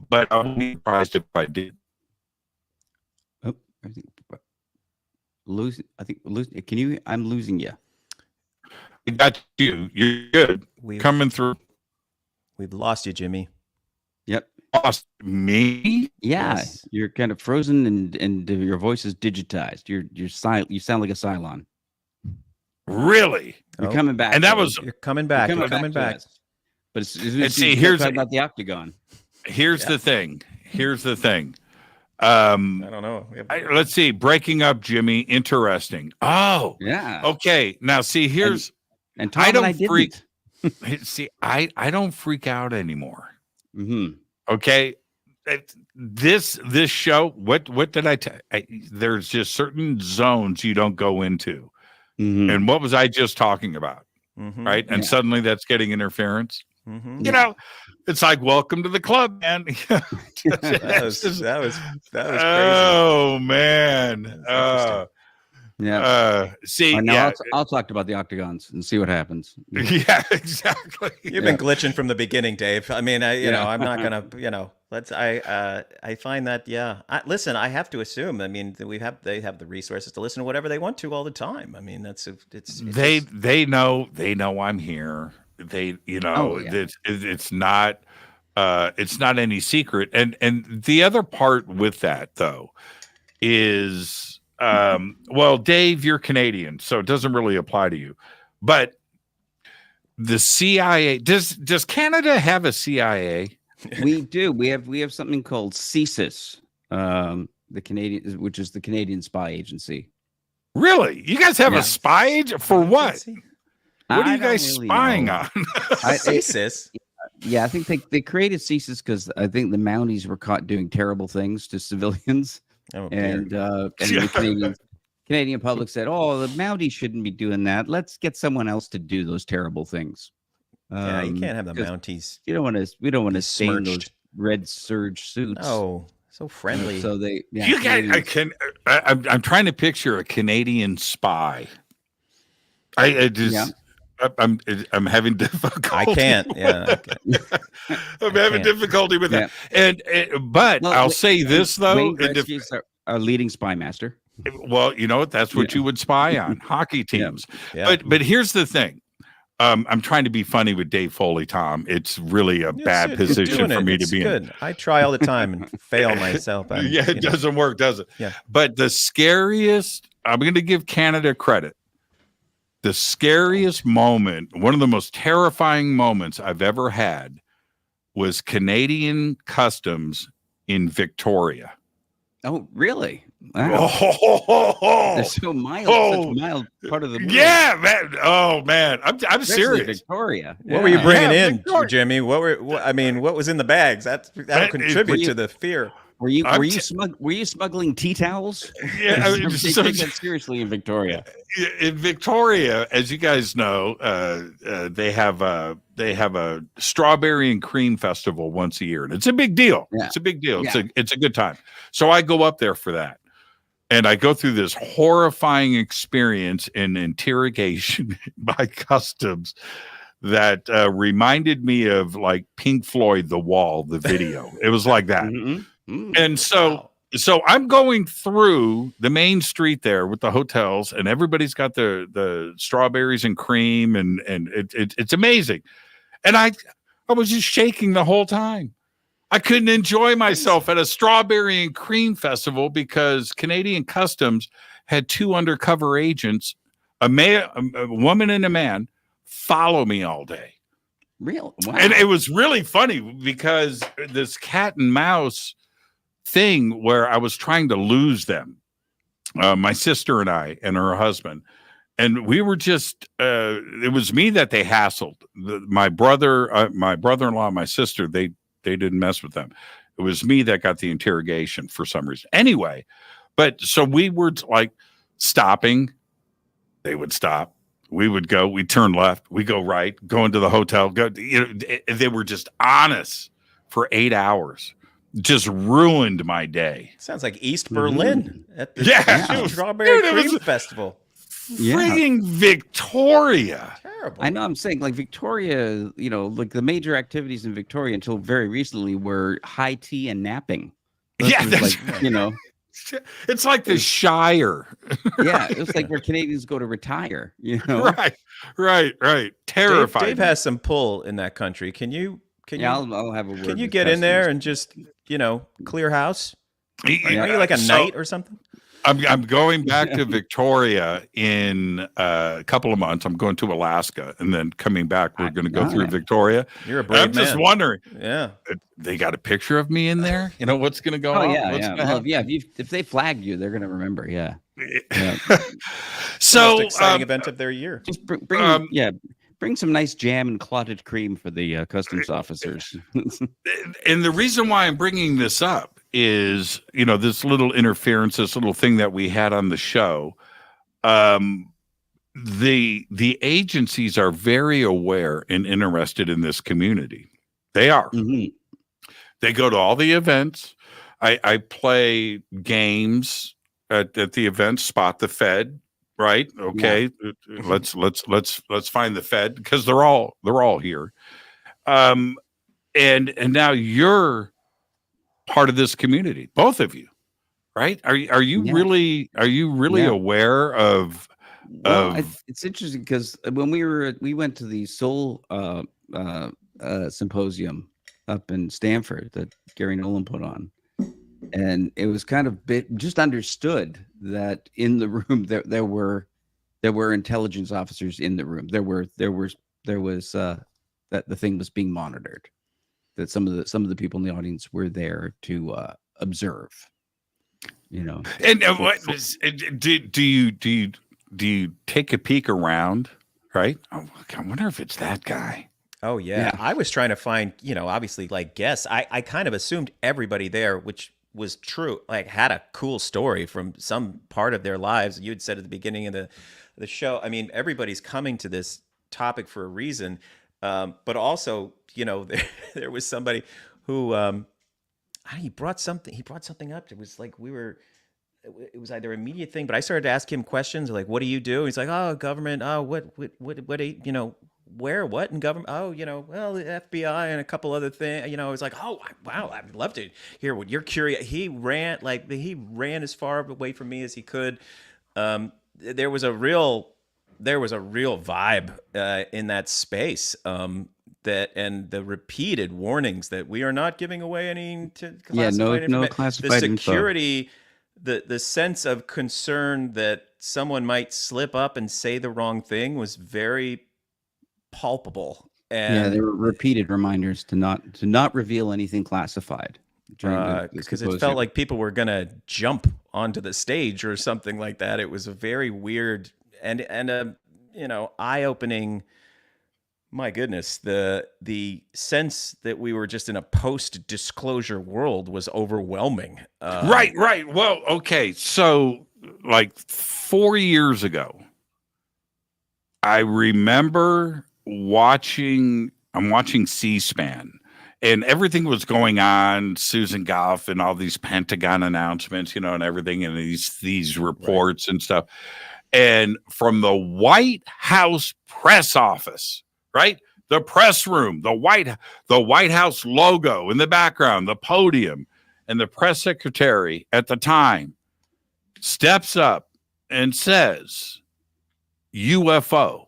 But I wouldn't be surprised if I did. Oh, I think losing. Can you? I'm losing you. I got you. You're good. Coming through. We've lost you, Jimmy. Yep. Lost me? Yeah, Yes. you're kind of frozen, and your voice is digitized. You're silent. You sound like a Cylon. Really? You're coming back. And that was You're coming back. You're coming to back. us. But it's And see, here's talking about the octagon. Here's the thing. I don't know. Let's see. Breaking up, Jimmy. Interesting. Oh, Yeah. okay. Now, see, here's. And Tom and I didn't. See, I don't freak out anymore. Mm-hmm. Okay. This show. What did I tell? There's just certain zones you don't go into. Mm-hmm. And what was I just talking about? Mm-hmm. Right. And suddenly that's getting interference. Mm-hmm. You know, it's like, welcome to the club, man. That was crazy. Oh man. See, Now I'll talk about the octagons and see what happens. Yeah, exactly. You've been glitching from the beginning, Dave. I mean, I'm not gonna, I find that, listen, I have to assume, I mean, they have the resources to listen to whatever they want to all the time. I mean, they know I'm here. It's not any secret. And the other part with that though is, well, Dave, you're Canadian, so it doesn't really apply to you, but the CIA, does Canada have a CIA? We do. We have something called CSIS, the Canadian, which is the Canadian Spy Agency. Really? You guys have a spy agent for what? What are you guys spying on? CSIS. Yeah, I think they created CSIS because I think the Mounties were caught doing terrible things to civilians. Oh, and the Canadian public said, "Oh, the Mounties shouldn't be doing that. Let's get someone else to do those terrible things." You can't have the Mounties. We don't want to stain those smirched. red serge suits. Oh, so friendly. So they. Yeah, You guys, I'm trying to picture a Canadian spy. I'm having difficulty. I can't. Yeah. I'm having difficulty with that. But I'll say this though. Wayne Gretzky's our leading spy master. Well, you know what? That's what you would spy on, hockey teams. Yeah. But here's the thing. I'm trying to be funny with Dave Foley, Tom. It's really a bad position for me to be in. I try all the time and fail myself. It doesn't work, does it? Yeah. But the scariest, I'm going to give Canada credit. The scariest moment, one of the most terrifying moments I've ever had, was Canadian Customs in Victoria. Oh, really? Wow. They're so mild, such a mild part of the world. Yeah, man. Oh, man. I'm serious. Victoria. What were you bringing in, Victoria. Jimmy? What was in the bags? That'll contribute to the fear. Were you smuggling tea towels? Yeah, They take that seriously in Victoria. In Victoria, as you guys know, they have a strawberry and cream festival once a year, and it's a big deal. Yeah. It's a big deal. Yeah. It's a good time. So I go up there for that, and I go through this horrifying experience in interrogation by customs. that reminded me of like Pink Floyd, The Wall, the video. It was like that. And so I'm going through the main street there with the hotels, and everybody's got the strawberries and cream, and it's amazing. And I was just shaking the whole time. I couldn't enjoy myself at a strawberry and cream festival because Canadian Customs had 2 undercover agents, a woman and a man, follow me all day. Real? Wow. And it was really funny because this cat and mouse thing where I was trying to lose them, my sister and I and her husband, and we were just it was me that they hassled. My brother-in-law, my sister, they didn't mess with them. It was me that got the interrogation for some reason. Anyway, but so we were like stopping. They would stop. We would go. We turn left. We go right. Go into the hotel. Go. They were just on us for 8 hours. Just ruined my day. Sounds like East Berlin at the Strawberry Cream Festival. Frigging Victoria. Terrible. I know. I'm saying like Victoria, like the major activities in Victoria until very recently were high tea and napping. That's like, it's like the Shire. Yeah, it was like where Canadians go to retire. Right. Terrifying. Dave has some pull in that country. I'll have a word. Can you get in there and just clear house? Are you like a knight or something? I'm going back to Victoria in a couple of months. I'm going to Alaska, and then coming back, we're going to go through Victoria. You're a brave man. I'm just wondering. Yeah, they got a picture of me in there. You know what's going to go on? If they flagged you, they're going to remember. Yeah. So most exciting event of their year. Just bring some nice jam and clotted cream for the customs officers. And the reason why I'm bringing this up is, this little interference, this little thing that we had on the show. The agencies are very aware and interested in this community. They are. Mm-hmm. They go to all the events. I play games at the events. Spot the Fed. Right. Okay. Yeah. Let's find the Fed because they're all here. And now you're part of this community, both of you, right? Are you really aware of? It's interesting because when we went to the Soul symposium up in Stanford that Gary Nolan put on. And it was kind of just understood that in the room there were intelligence officers in the room. There was that the thing was being monitored. That some of the people in the audience were there to observe. And do you take a peek around? Right. Oh, I wonder if it's that guy. Oh yeah. I was trying to find obviously guess. I kind of assumed everybody there, which was true, had a cool story from some part of their lives. You had said at the beginning of the show, I mean, everybody's coming to this topic for a reason. But also, there was somebody who, he brought something up. It was like, it was either an immediate thing, but I started to ask him questions like, what do you do? He's like, oh, government. Oh, what, where, what in government? Oh, well, the FBI and a couple other things. I was like, oh, wow, I'd love to hear what you're curious. He ran as far away from me as he could. There was a real vibe in that space. And the repeated warnings that we are not giving away any classified information. No classified the security, the sense of concern that someone might slip up and say the wrong thing was very palpable. And there were repeated reminders to not reveal anything classified because it felt like people were gonna jump onto the stage or something like that. It was a very weird and eye-opening. My goodness, the sense that we were just in a post-disclosure world was overwhelming. Right. Well, okay. So, 4 years ago, I remember watching C-SPAN, and everything was going on, Susan Goff and all these Pentagon announcements, and everything, and these reports and stuff. And from the White House press office, right? the press room, the White House logo in the background, the podium, and the press secretary at the time steps up and says, UFO.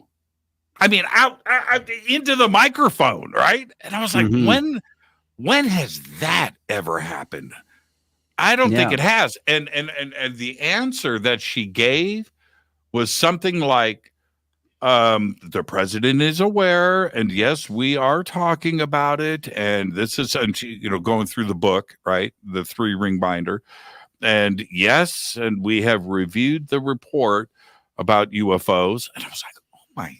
I mean, out into the microphone, right? And I was like, when has that ever happened? I don't think it has. And the answer that she gave was something like, the president is aware, and yes, we are talking about it, and this is, going through the book, right, the 3-ring binder, and yes, and we have reviewed the report about UFOs, and I was like, oh my,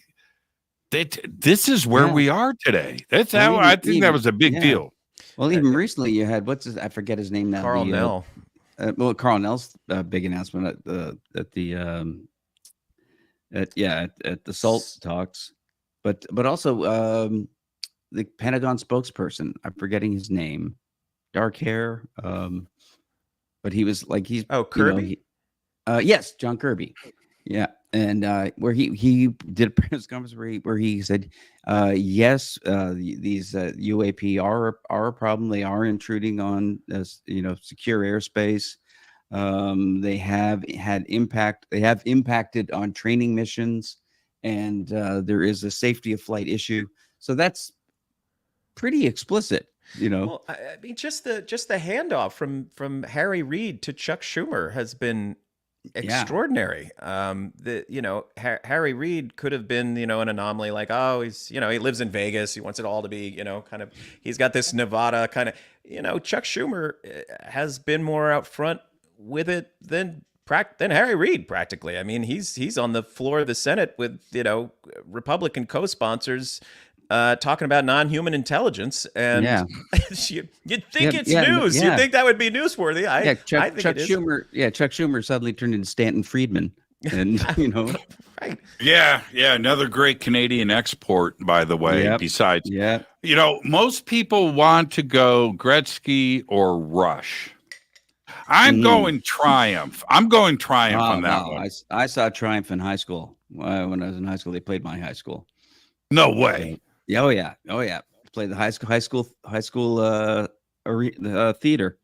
this is where we are today. That's how I think that was a big deal. Well, even recently you had I forget his name now. Carl Nell. Carl Nell's big announcement at the SALT talks, but also the Pentagon spokesperson. I'm forgetting his name. Dark hair, but he was like Kirby. Yes, John Kirby. Yeah, and where he did a press conference where he said, yes, these UAP are a problem. They are intruding on secure airspace. They have had impact. They have impacted on training missions, and there is a safety of flight issue. So that's pretty explicit, Well, I mean, just the handoff from Harry Reid to Chuck Schumer has been extraordinary. Harry Reid could have been, an anomaly, like, oh, he's, he lives in Vegas. He wants it all to be, kind of, he's got this Nevada kind of, Chuck Schumer has been more out front with it than Harry Reid, practically. I mean, he's on the floor of the Senate with, Republican co-sponsors talking about non-human intelligence, and you'd think it's news. You'd think that would be newsworthy. I think Chuck Schumer. Yeah, Chuck Schumer suddenly turned into Stanton Friedman, and right. Yeah, another great Canadian export, by the way. Besides, most people want to go Gretzky or Rush. I'm going Triumph. I'm going Triumph on that one. I saw Triumph in high school. When I was in high school, they played my high school. No way. Oh yeah. Played the high school theater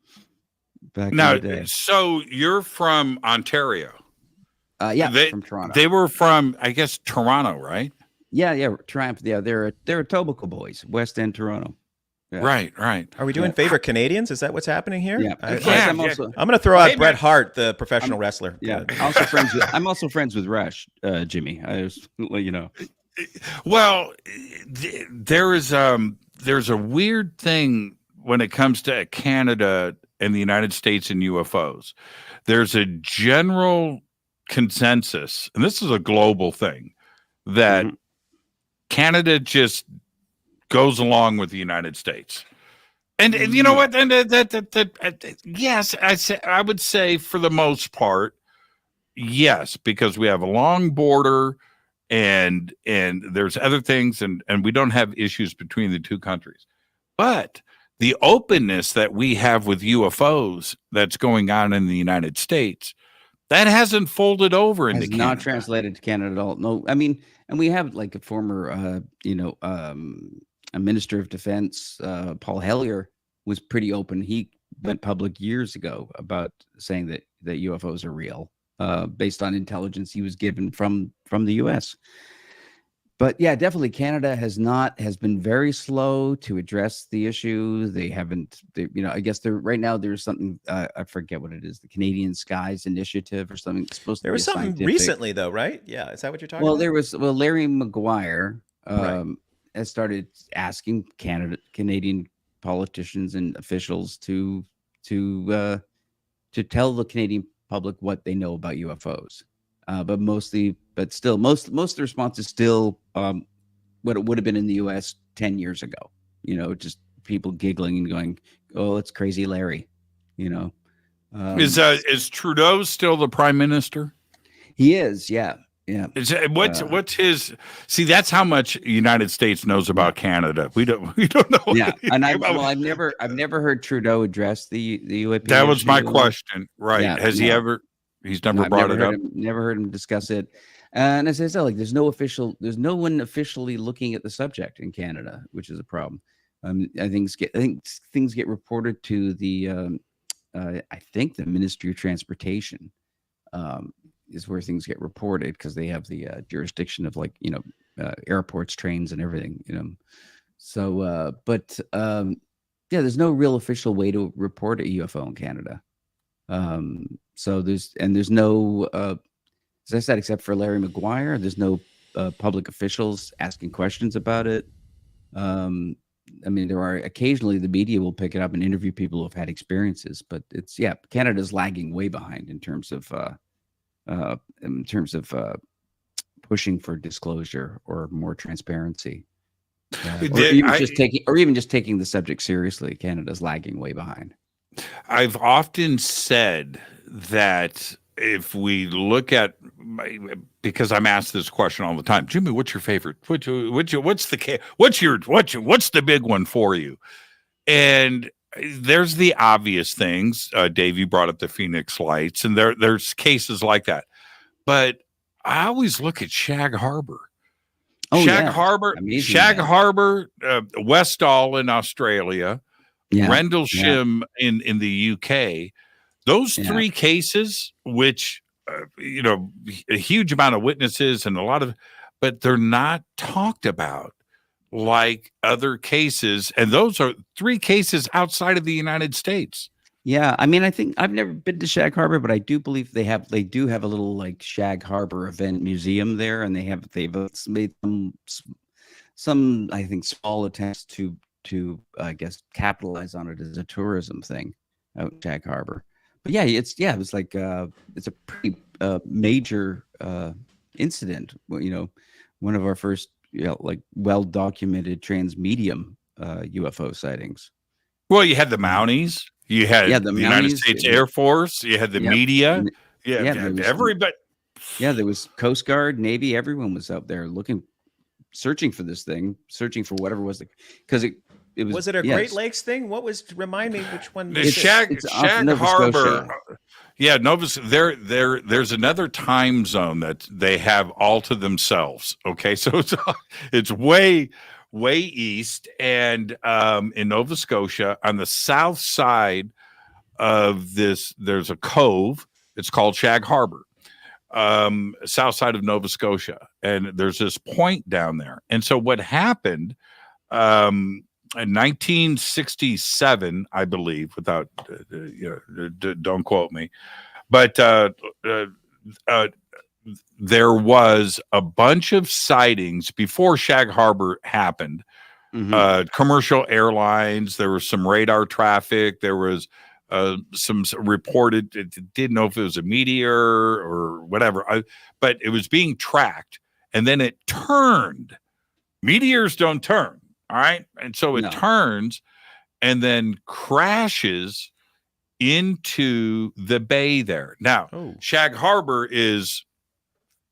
back in the day. So you're from Ontario? From Toronto. They were from, I guess, Toronto, right? Yeah, Triumph. Yeah, they're Etobicoke boys, West End Toronto. Yeah. Right. Are we doing favorite Canadians? Is that what's happening here? Yeah. I'm going to throw out Bret Hart, the professional wrestler. Yeah. I'm also friends with Rush, Jimmy. I just Well, there's a weird thing when it comes to Canada and the United States and UFOs. There's a general consensus, and this is a global thing, that Canada just goes along with the United States. And you know what? And yes, I would say for the most part, yes, because we have a long border. And there's other things, and we don't have issues between the two countries. But the openness that we have with UFOs that's going on in the United States, that hasn't folded over into Canada. Not translated to Canada at all. No, I mean, and we have like a former, a Minister of Defense, Paul Hellyer, was pretty open. He went public years ago about saying that UFOs are real. Based on intelligence he was given from the U.S. But yeah, definitely Canada has been very slow to address the issue. They haven't, I guess right now there's something, I forget what it is, the Canadian Skies Initiative or something. It's supposed to there was something scientific. Recently though, right? Yeah. Is that what you're talking about? Larry Maguire has started asking Canadian politicians and officials to tell the Canadian public what they know about UFOs, but still most of the response is still what it would have been in the U.S. 10 years ago. Just people giggling and going, "Oh, it's crazy, Larry." Is Trudeau still the prime minister? He is. Yeah. What's his? See, that's how much United States knows about Canada. We don't know. Yeah, and I've never heard Trudeau address the UAP. That was my question. Right? Yeah, has he ever? He's never brought it up. Never heard him discuss it. And as I said, like there's no one officially looking at the subject in Canada, which is a problem. I think things get reported to the I think the Ministry of Transportation is where things get reported because they have the jurisdiction of like airports, trains, and everything. So yeah, there's no real official way to report a UFO in Canada. So there's no, as I said, except for Larry McGuire, there's no public officials asking questions about it. I mean, there are occasionally the media will pick it up and interview people who have had experiences, but Canada's lagging way behind in terms of pushing for disclosure or more transparency. Or even just taking the subject seriously. Canada's lagging way behind. I've often said that if we look at, because I'm asked this question all the time, Jimmy, what's your favorite? What's the big one for you? And there's the obvious things. Dave, you brought up the Phoenix Lights, and there's cases like that. But I always look at Shag Harbor. Harbor, Westall in Australia, Rendlesham in the UK. Those three cases, which a huge amount of witnesses and but they're not talked about like other cases, and those are three cases outside of the United States. Yeah, I mean, I think I've never been to Shag Harbor, but I do believe they do have a little like Shag Harbor event museum there, and they've made some I think small attempts to I guess capitalize on it as a tourism thing out in Shag Harbor. But it's like it's a pretty major incident. One of our first like well documented transmedium UFO sightings. Well, you had the Mounties, you had the United States Air Force, you had the media, everybody. Yeah, there was Coast Guard, Navy, everyone was out there searching for this thing, searching for whatever was because it was. Was it a Great Lakes thing? What was? Remind me which one. The Shag Harbor. Yeah, there's another time zone that they have all to themselves. Okay, so it's way east, and in Nova Scotia on the south side of this, there's a cove. It's called Shag Harbor. South side of Nova Scotia, and there's this point down there. And so what happened in 1967, I believe, without don't quote me, but there was a bunch of sightings before Shag Harbor happened. Mm-hmm. Commercial airlines, there was some radar traffic, there was some reported, didn't know if it was a meteor or whatever, but it was being tracked, and then it turned. Meteors don't turn, all right? And so it turns and then crashes into the bay there. Now, Shag Harbor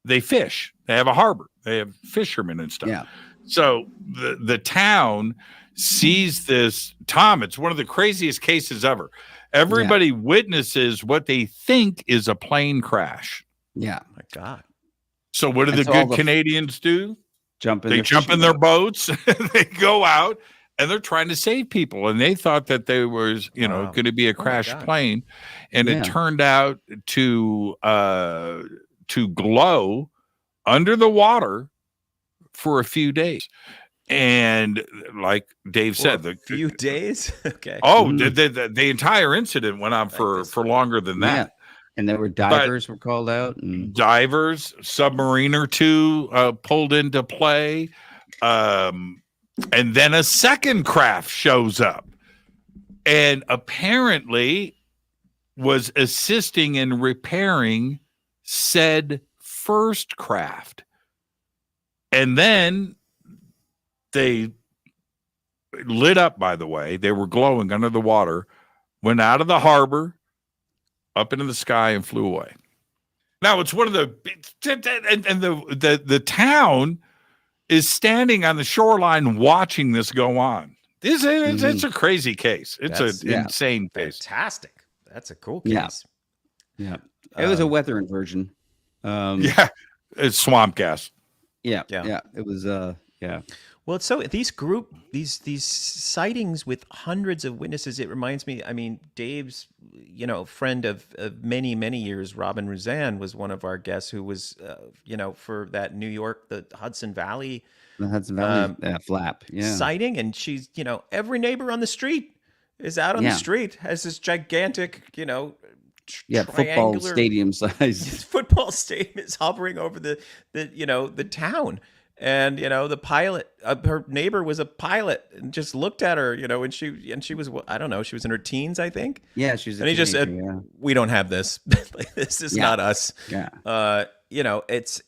they fish. They have a harbor. They have fishermen and stuff. Yeah. So the town sees this. Tom, it's one of the craziest cases ever. Everybody witnesses what they think is a plane crash. Yeah. My God. So what do the good Canadians do? They jump in their boats. They go out and they're trying to save people. And they thought that there was, going to be a crashed plane. And it turned out to glow under the water for a few days. And like Dave said, a few days. Okay. Oh, the entire incident went on for longer than that. Yeah. And there were divers were called out. And divers, submarine or two pulled into play. And then a second craft shows up and apparently was assisting in repairing said first craft. And then they lit up, by the way. They were glowing under the water, went out of the harbor, up into the sky, and flew away. Now, it's one of the town is standing on the shoreline watching this go on. It's a crazy case. It's an insane case. Fantastic. That's a cool case. Yeah. It was a weather inversion. It's swamp gas. Yeah. Yeah. It was yeah. Well, it's so these sightings with hundreds of witnesses. It reminds me. I mean, Dave's friend of many years, Robin Ruzan, was one of our guests who was for that New York, the Hudson Valley flap sighting, and she's every neighbor on the street is out on the street, has this gigantic football stadium size football stadium is hovering over the town. And the pilot, her neighbor was a pilot, and just looked at her, and she was, I don't know, she was in her teens, I think. Yeah, she was. And he just said, "We don't have this. Like, this is not us." Yeah. It's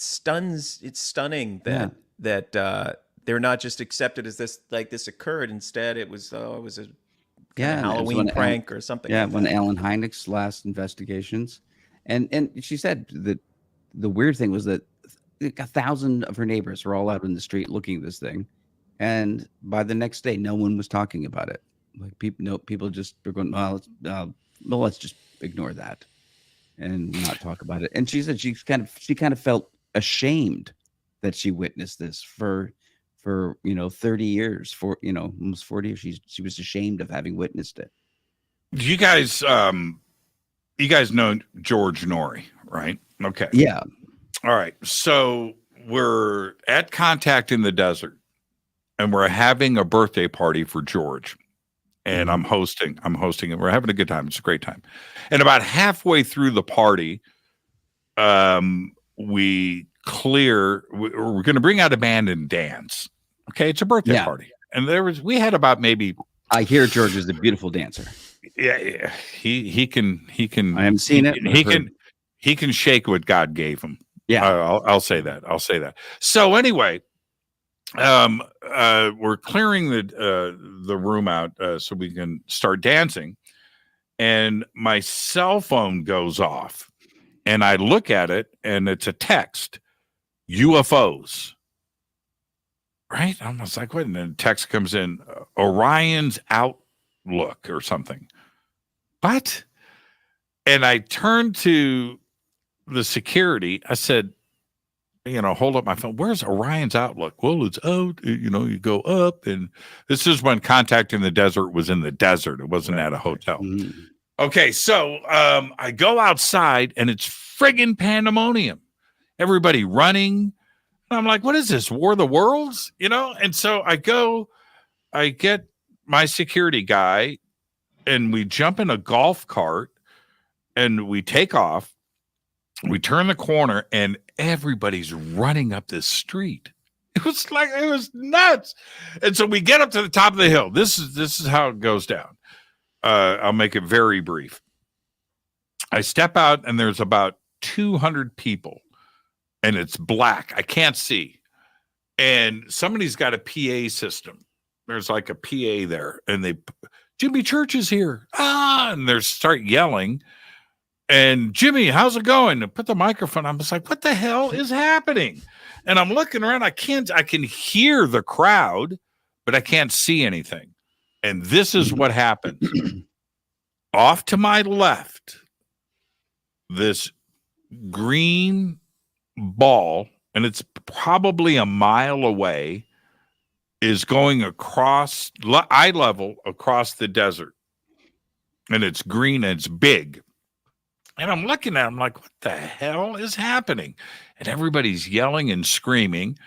stunning that they're not just accepted as this, like this occurred. Instead, it was a Halloween prank or something. Yeah, like one that. of Alan Hynek's last investigations, and she said that the weird thing was that 1,000 of her neighbors were all out in the street looking at this thing, and by the next day, no one was talking about it. Like people just were going, let's just ignore that and not talk about it. And she said she kind of felt ashamed that she witnessed this for 30 years, almost 40 years. She was ashamed of having witnessed it. You guys know George Norrie, right? Okay. Yeah. All right. So we're at Contact in the Desert, and we're having a birthday party for George. And I'm hosting it. We're having a good time. It's a great time. And about halfway through the party, we're going to bring out a band and dance. Okay. It's a birthday party. And we had about maybe. I hear George is a beautiful dancer. Yeah. He can. I haven't seen it. He can shake what God gave him. Yeah. I'll say that. So anyway, we're clearing the room out so we can start dancing, and my cell phone goes off, and I look at it, and it's a text, UFOs. Right? I'm just like, what? And then text comes in, Orion's Outlook or something. What? And I turned to the security. I said, hold up my phone. Where's Orion's Outlook? Well, it's out. You go up, and this is when Contact in the Desert was in the desert. It wasn't at a hotel. Mm-hmm. Okay, so I go outside, and it's friggin' pandemonium. Everybody running. And I'm like, what is this? War of the Worlds? And so I get my security guy, and we jump in a golf cart, and we take off. We turn the corner, and everybody's running up this street. It was nuts. And so we get up to the top of the hill. This is how it goes down. I'll make it very brief. I step out, and there's about 200 people, and it's black. I can't see. And somebody's got a PA system. There's like a PA there, and Jimmy Church is here. And they start yelling. And Jimmy, how's it going? And put the microphone. I'm just like, what the hell is happening? And I'm looking around. I can hear the crowd, but I can't see anything. And this is what happens. Off to my left, this green ball, and it's probably a mile away, is going across eye level across the desert. And it's green and it's big. And I'm looking at him like, what the hell is happening? And everybody's yelling and screaming.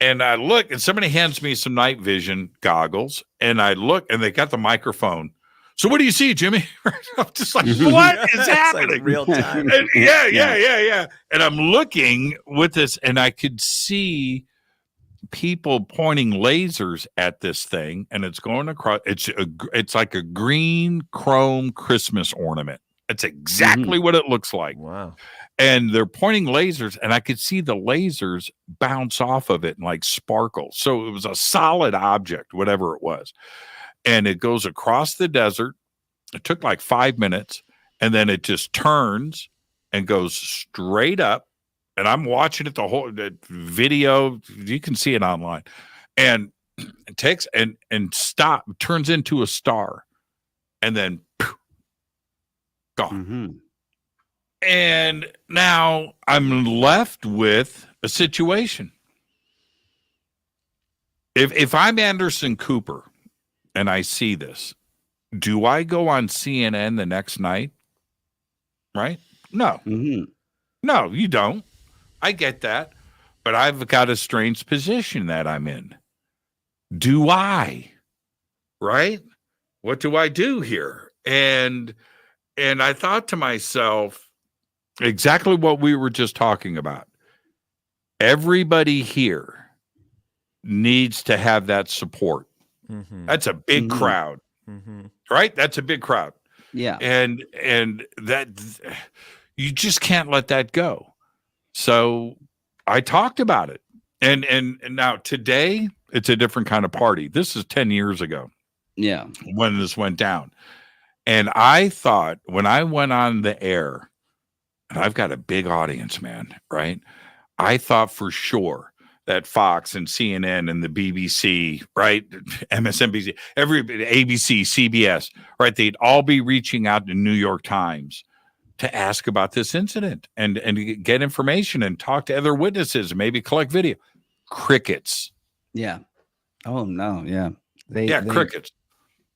And I look, and somebody hands me some night vision goggles. And I look, and they got the microphone. So what do you see, Jimmy? I'm just like, what is happening? Like real time. And yeah. And I'm looking with this, and I could see people pointing lasers at this thing, and it's going across. It's like a green chrome Christmas ornament. That's exactly what it looks like. Wow. And they're pointing lasers, and I could see the lasers bounce off of it and like sparkle. So it was a solid object, whatever it was. And it goes across the desert. It took like 5 minutes, and then it just turns and goes straight up. And I'm watching it, the video. You can see it online. And it takes and turns into a star. And then gone. And now I'm left with a situation. If I'm Anderson Cooper and I see this, do I go on CNN the next night? Right? No. Mm-hmm. No, you don't. I get that. But I've got a strange position that I'm in. Do I? Right? What do I do here? And I thought to myself exactly what we were just talking about. Everybody here needs to have that support. Mm-hmm. That's a big Mm-hmm. crowd. Mm-hmm. Right? That's a big crowd. Yeah. And that you just can't let that go. So I talked about it. And now today it's a different kind of party. This is 10 years ago. Yeah. When this went down. And I thought when I went on the air, and I've got a big audience, man, right? I thought for sure that Fox and CNN and the BBC, right? MSNBC, ABC, CBS, right? They'd all be reaching out to New York Times to ask about this incident and get information and talk to other witnesses and maybe collect video. Crickets. Yeah. Oh no. Yeah. Crickets.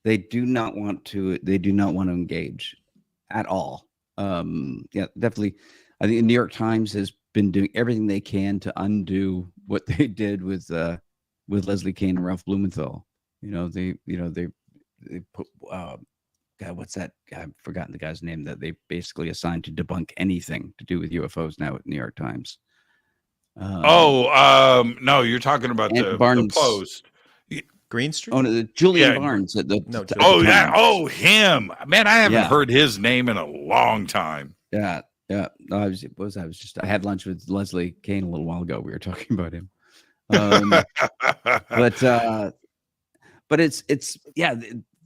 They do not want to. They do not want to engage at all. Yeah, definitely. I think the New York Times has been doing everything they can to undo what they did with Leslie Kean and Ralph Blumenthal. They put God, what's that? I've forgotten the guy's name that they basically assigned to debunk anything to do with UFOs now at New York Times. No, you're talking about the Post. Green Street? Oh, no, Julian Barnes. Him. Man, I haven't heard his name in a long time. Yeah. No, I had lunch with Leslie Kean a little while ago. We were talking about him. But it's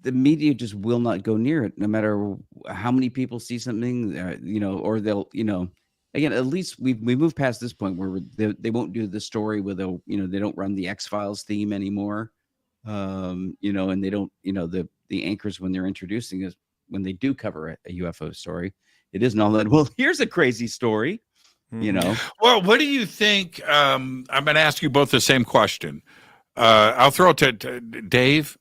the media just will not go near it, no matter how many people see something, or they'll, again, at least we moved past this point where they won't do the story where they'll, they don't run the X-Files theme anymore. And they don't, the anchors when they're introducing us, when they do cover a UFO story, it isn't all that, well, here's a crazy story, Well, what do you think? I'm going to ask you both the same question. I'll throw it to Dave.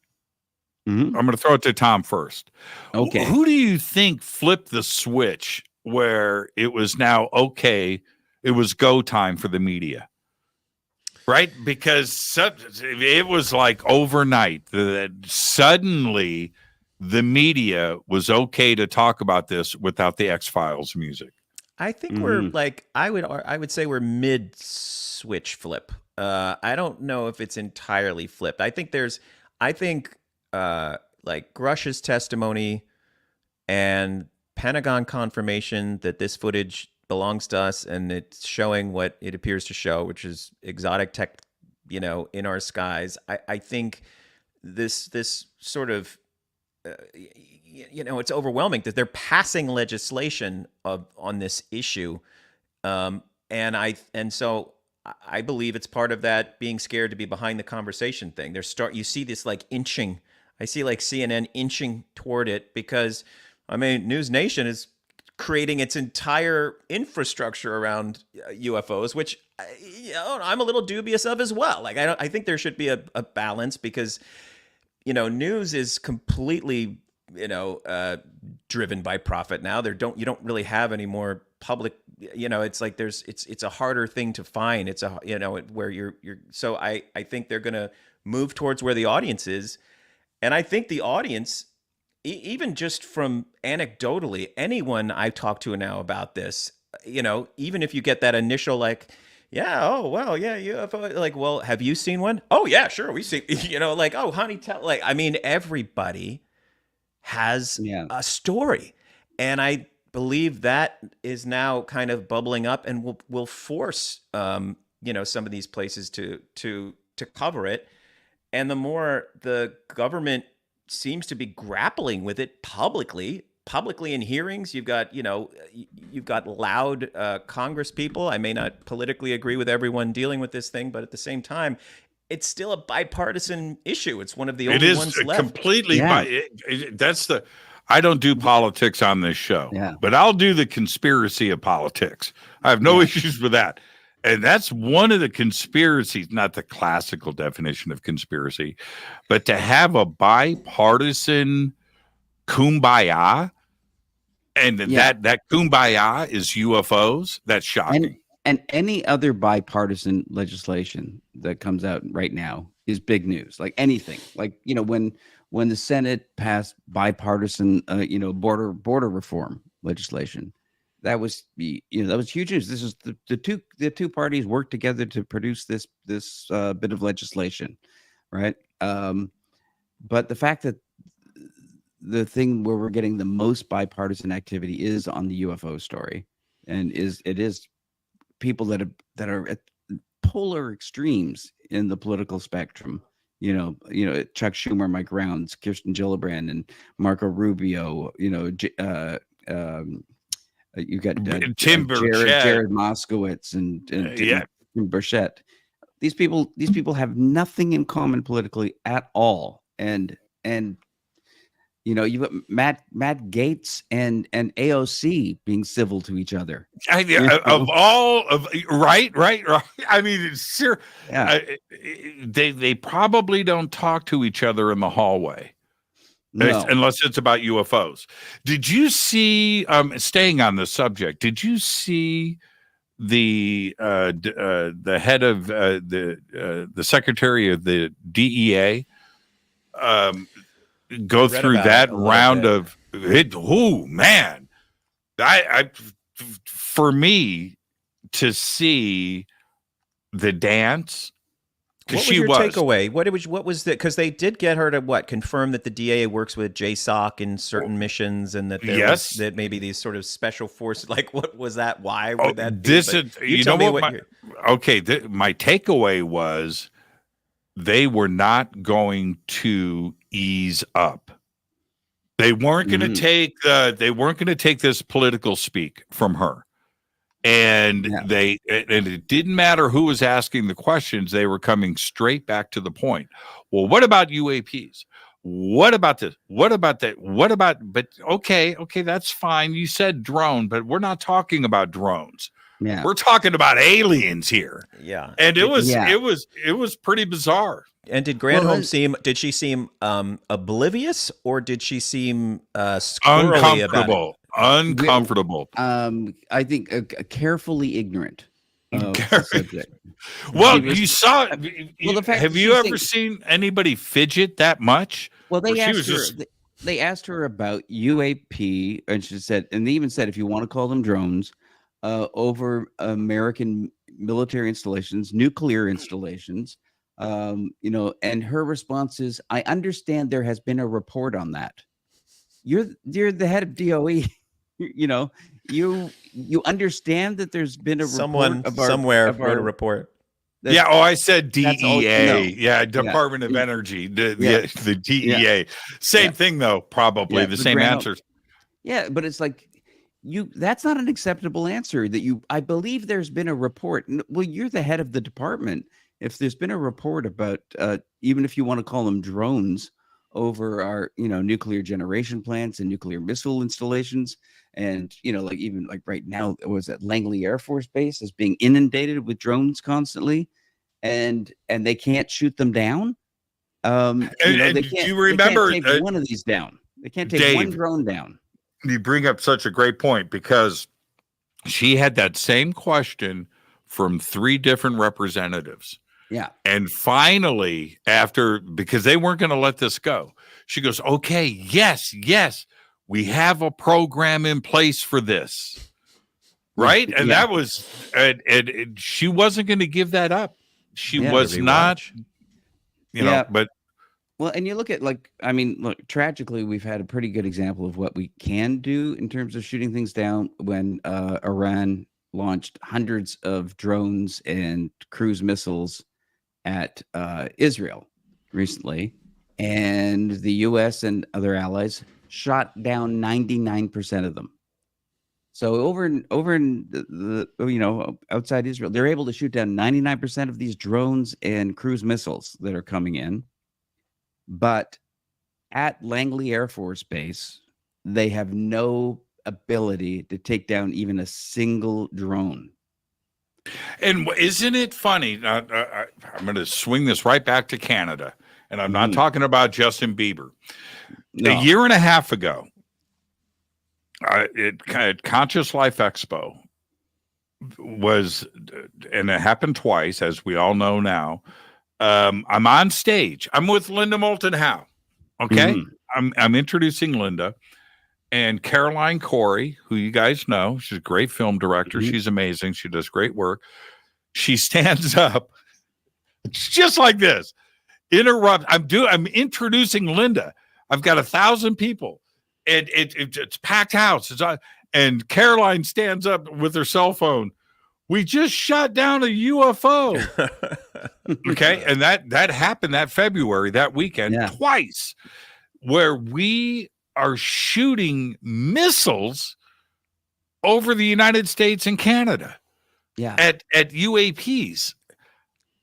Mm-hmm. I'm going to throw it to Tom first. Okay. Who do you think flipped the switch where it was now okay, it was go time for the media? Right? Because it was like overnight that suddenly the media was okay to talk about this without the X-Files music. I think we're like, I would say we're mid switch flip. I don't know if it's entirely flipped. I think like Grush's testimony and Pentagon confirmation that this footage belongs to us and it's showing what it appears to show, which is exotic tech, in our skies. I think this sort of, it's overwhelming that they're passing legislation on this issue. So I believe it's part of that being scared to be behind the conversation thing. You see this like inching. I see like CNN inching toward it because, News Nation is creating its entire infrastructure around UFOs, which I'm a little dubious of as well. Like I think there should be a balance because news is completely driven by profit now. You don't really have any more public. It's like it's a harder thing to find. It's where you're. So I think they're gonna move towards where the audience is, and I think the audience. Even just from anecdotally, anyone I've talked to now about this, even if you get that initial like, yeah, oh, well, yeah, UFO, like, well, have you seen one? Oh, yeah, sure, we see, like, oh, honey, tell, like, everybody has a story. And I believe that is now kind of bubbling up and will force, some of these places to cover it. And the more the government seems to be grappling with it publicly in hearings. You've got loud Congress people. I may not politically agree with everyone dealing with this thing, but at the same time, it's still a bipartisan issue. It's one of the only ones left. Completely. Yeah. I don't do politics on this show, but I'll do the conspiracy of politics. I have no issues with that. And that's one of the conspiracies, not the classical definition of conspiracy, but to have a bipartisan kumbaya, and that kumbaya is UFOs. That's shocking. And any other bipartisan legislation that comes out right now is big news. Like anything, like, you know, when the Senate passed bipartisan, border reform legislation, that was huge news. This is the two parties worked together to produce this bit of legislation, right? But the fact that the thing where we're getting the most bipartisan activity is on the UFO story, and it is people that are at polar extremes in the political spectrum. You know, Chuck Schumer, Mike Rounds, Kirsten Gillibrand, and Marco Rubio. You know, you got Tim Burchett, Jared Moskowitz, and Tim Burchett. These people have nothing in common politically at all, and you know, you got Matt Gaetz and AOC being civil to each other. Right. I mean, it's serious. Yeah. They probably don't talk to each other in the hallway. No. Unless it's about UFOs. Did you see, staying on the subject, did you see the head of the secretary of the DEA go through that round of it? Oh man, I for me to see the dance. What was your takeaway? What was that? Because they did get her to confirm that the DA works with JSOC in certain missions, and that that maybe these sort of special forces. Like, what was that? Why would that be? My takeaway was they were not going to ease up. They weren't going to take this political speak from her. And it didn't matter who was asking the questions. They were coming straight back to the point. Well, what about UAPs? What about this? What about that? What about, but okay, that's fine. You said drone, but we're not talking about drones. Yeah. We're talking about aliens here. Yeah. And it was pretty bizarre. And did Granholm did she seem oblivious, or did she seem squirrely about it? Uncomfortable. I think carefully ignorant of the subject. Well, you saw. Have you ever seen anybody fidget that much? Well, they asked her about UAP, and she said, and they even said, if you want to call them drones, over American military installations, nuclear installations. And her response is, "I understand there has been a report on that." You're the head of DOE. You understand that there's been a someone somewhere wrote a report. I said DEA. Department of Energy. The DEA. Yeah. Same thing though, probably the same answers. Yeah, but it's like that's not an acceptable answer. I believe there's been a report. Well, you're the head of the department. If there's been a report about even if you want to call them drones over our nuclear generation plants and nuclear missile installations, and even right now, was at Langley Air Force Base is being inundated with drones constantly, and they can't shoot them down. They can't take one of these down. They can't take one drone down. You bring up such a great point, because she had that same question from 3 different representatives. Yeah. And finally, because they weren't going to let this go, she goes, "Okay, yes, we have a program in place for this." Right? And that was, and she wasn't going to give that up. She was not, but. Well, and you look at tragically, we've had a pretty good example of what we can do in terms of shooting things down when Iran launched hundreds of drones and cruise missiles at Israel recently, and the U.S. and other allies shot down 99% of them. So over in the outside Israel, they're able to shoot down 99% of these drones and cruise missiles that are coming in. But at Langley Air Force Base, they have no ability to take down even a single drone. And isn't it funny? I'm going to swing this right back to Canada, and I'm not talking about Justin Bieber. No. A year and a half ago, at Conscious Life Expo was, and it happened twice, as we all know now. I'm on stage. I'm with Linda Moulton Howe. Okay, I'm introducing Linda. And Caroline Corey, who you guys know, she's a great film director. She's amazing. She does great work. She stands up just like this. I'm introducing Linda. I've got 1,000 people, and it's packed house. And Caroline stands up with her cell phone. We just shot down a UFO. Okay, and that happened that February, that weekend, twice, where we are shooting missiles over the United States and Canada at UAPs.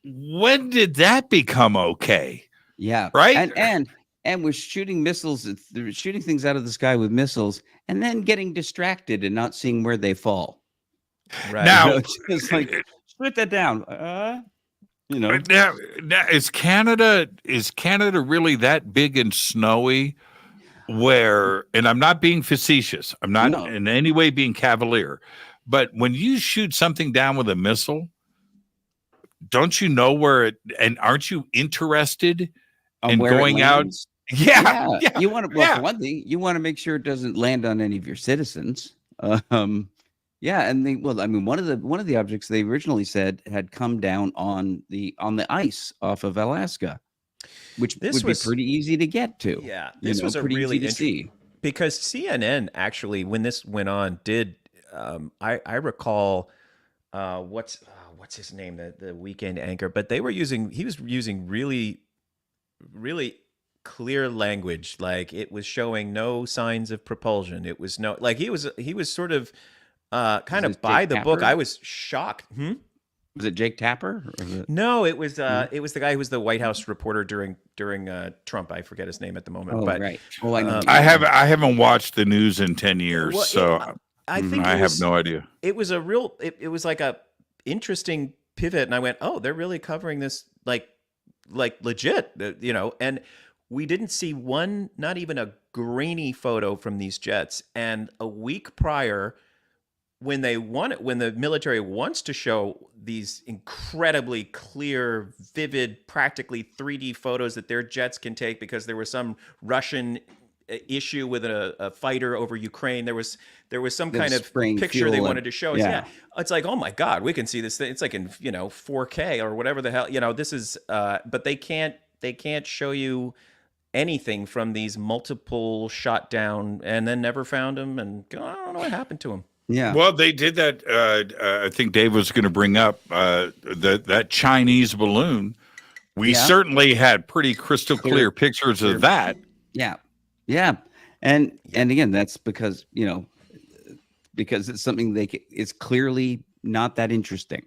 When did that become okay? Yeah. Right. And we're shooting missiles, shooting things out of the sky with missiles, and then getting distracted and not seeing where they fall. Right. Now, it's like, put that down. Now, is Canada really that big and snowy? And I'm not being facetious. I'm not in any way being cavalier. But when you shoot something down with a missile, don't you know where and aren't you interested in going out? Yeah. You want to, for one thing, you want to make sure it doesn't land on any of your citizens. And one of the objects they originally said had come down on the ice off of Alaska, which would be pretty easy to get to. Yeah, this was pretty really easy to see. Because CNN actually, when this went on, did I recall what's his name, the weekend anchor, but he was using really, really clear language. Like, it was showing no signs of propulsion. It was he was sort of kind of by the book. I was shocked. Was it Jake Tapper? No, it was the guy who was the White House reporter during Trump. I forget his name at the moment. But right. Well, I know. I haven't watched the news in 10 years, I have no idea. It was it was like a interesting pivot, and I went, oh, they're really covering this like legit, and we didn't see not even a grainy photo from these jets. And a week prior, when the military wants to show these incredibly clear, vivid, practically 3D photos that their jets can take because there was some Russian issue with a fighter over Ukraine, there was some kind of picture they wanted to show us. Yeah, it's like, oh my God, we can see this thing. It's like in 4K or whatever the hell. This is, but they can't show you anything from these multiple shot down and then never found them, and I don't know what happened to them. Yeah. Well, they did that. I think Dave was going to bring up that Chinese balloon. We certainly had pretty crystal clear pictures of that. Yeah. Yeah. And again, that's because, because it's something it's clearly not that interesting.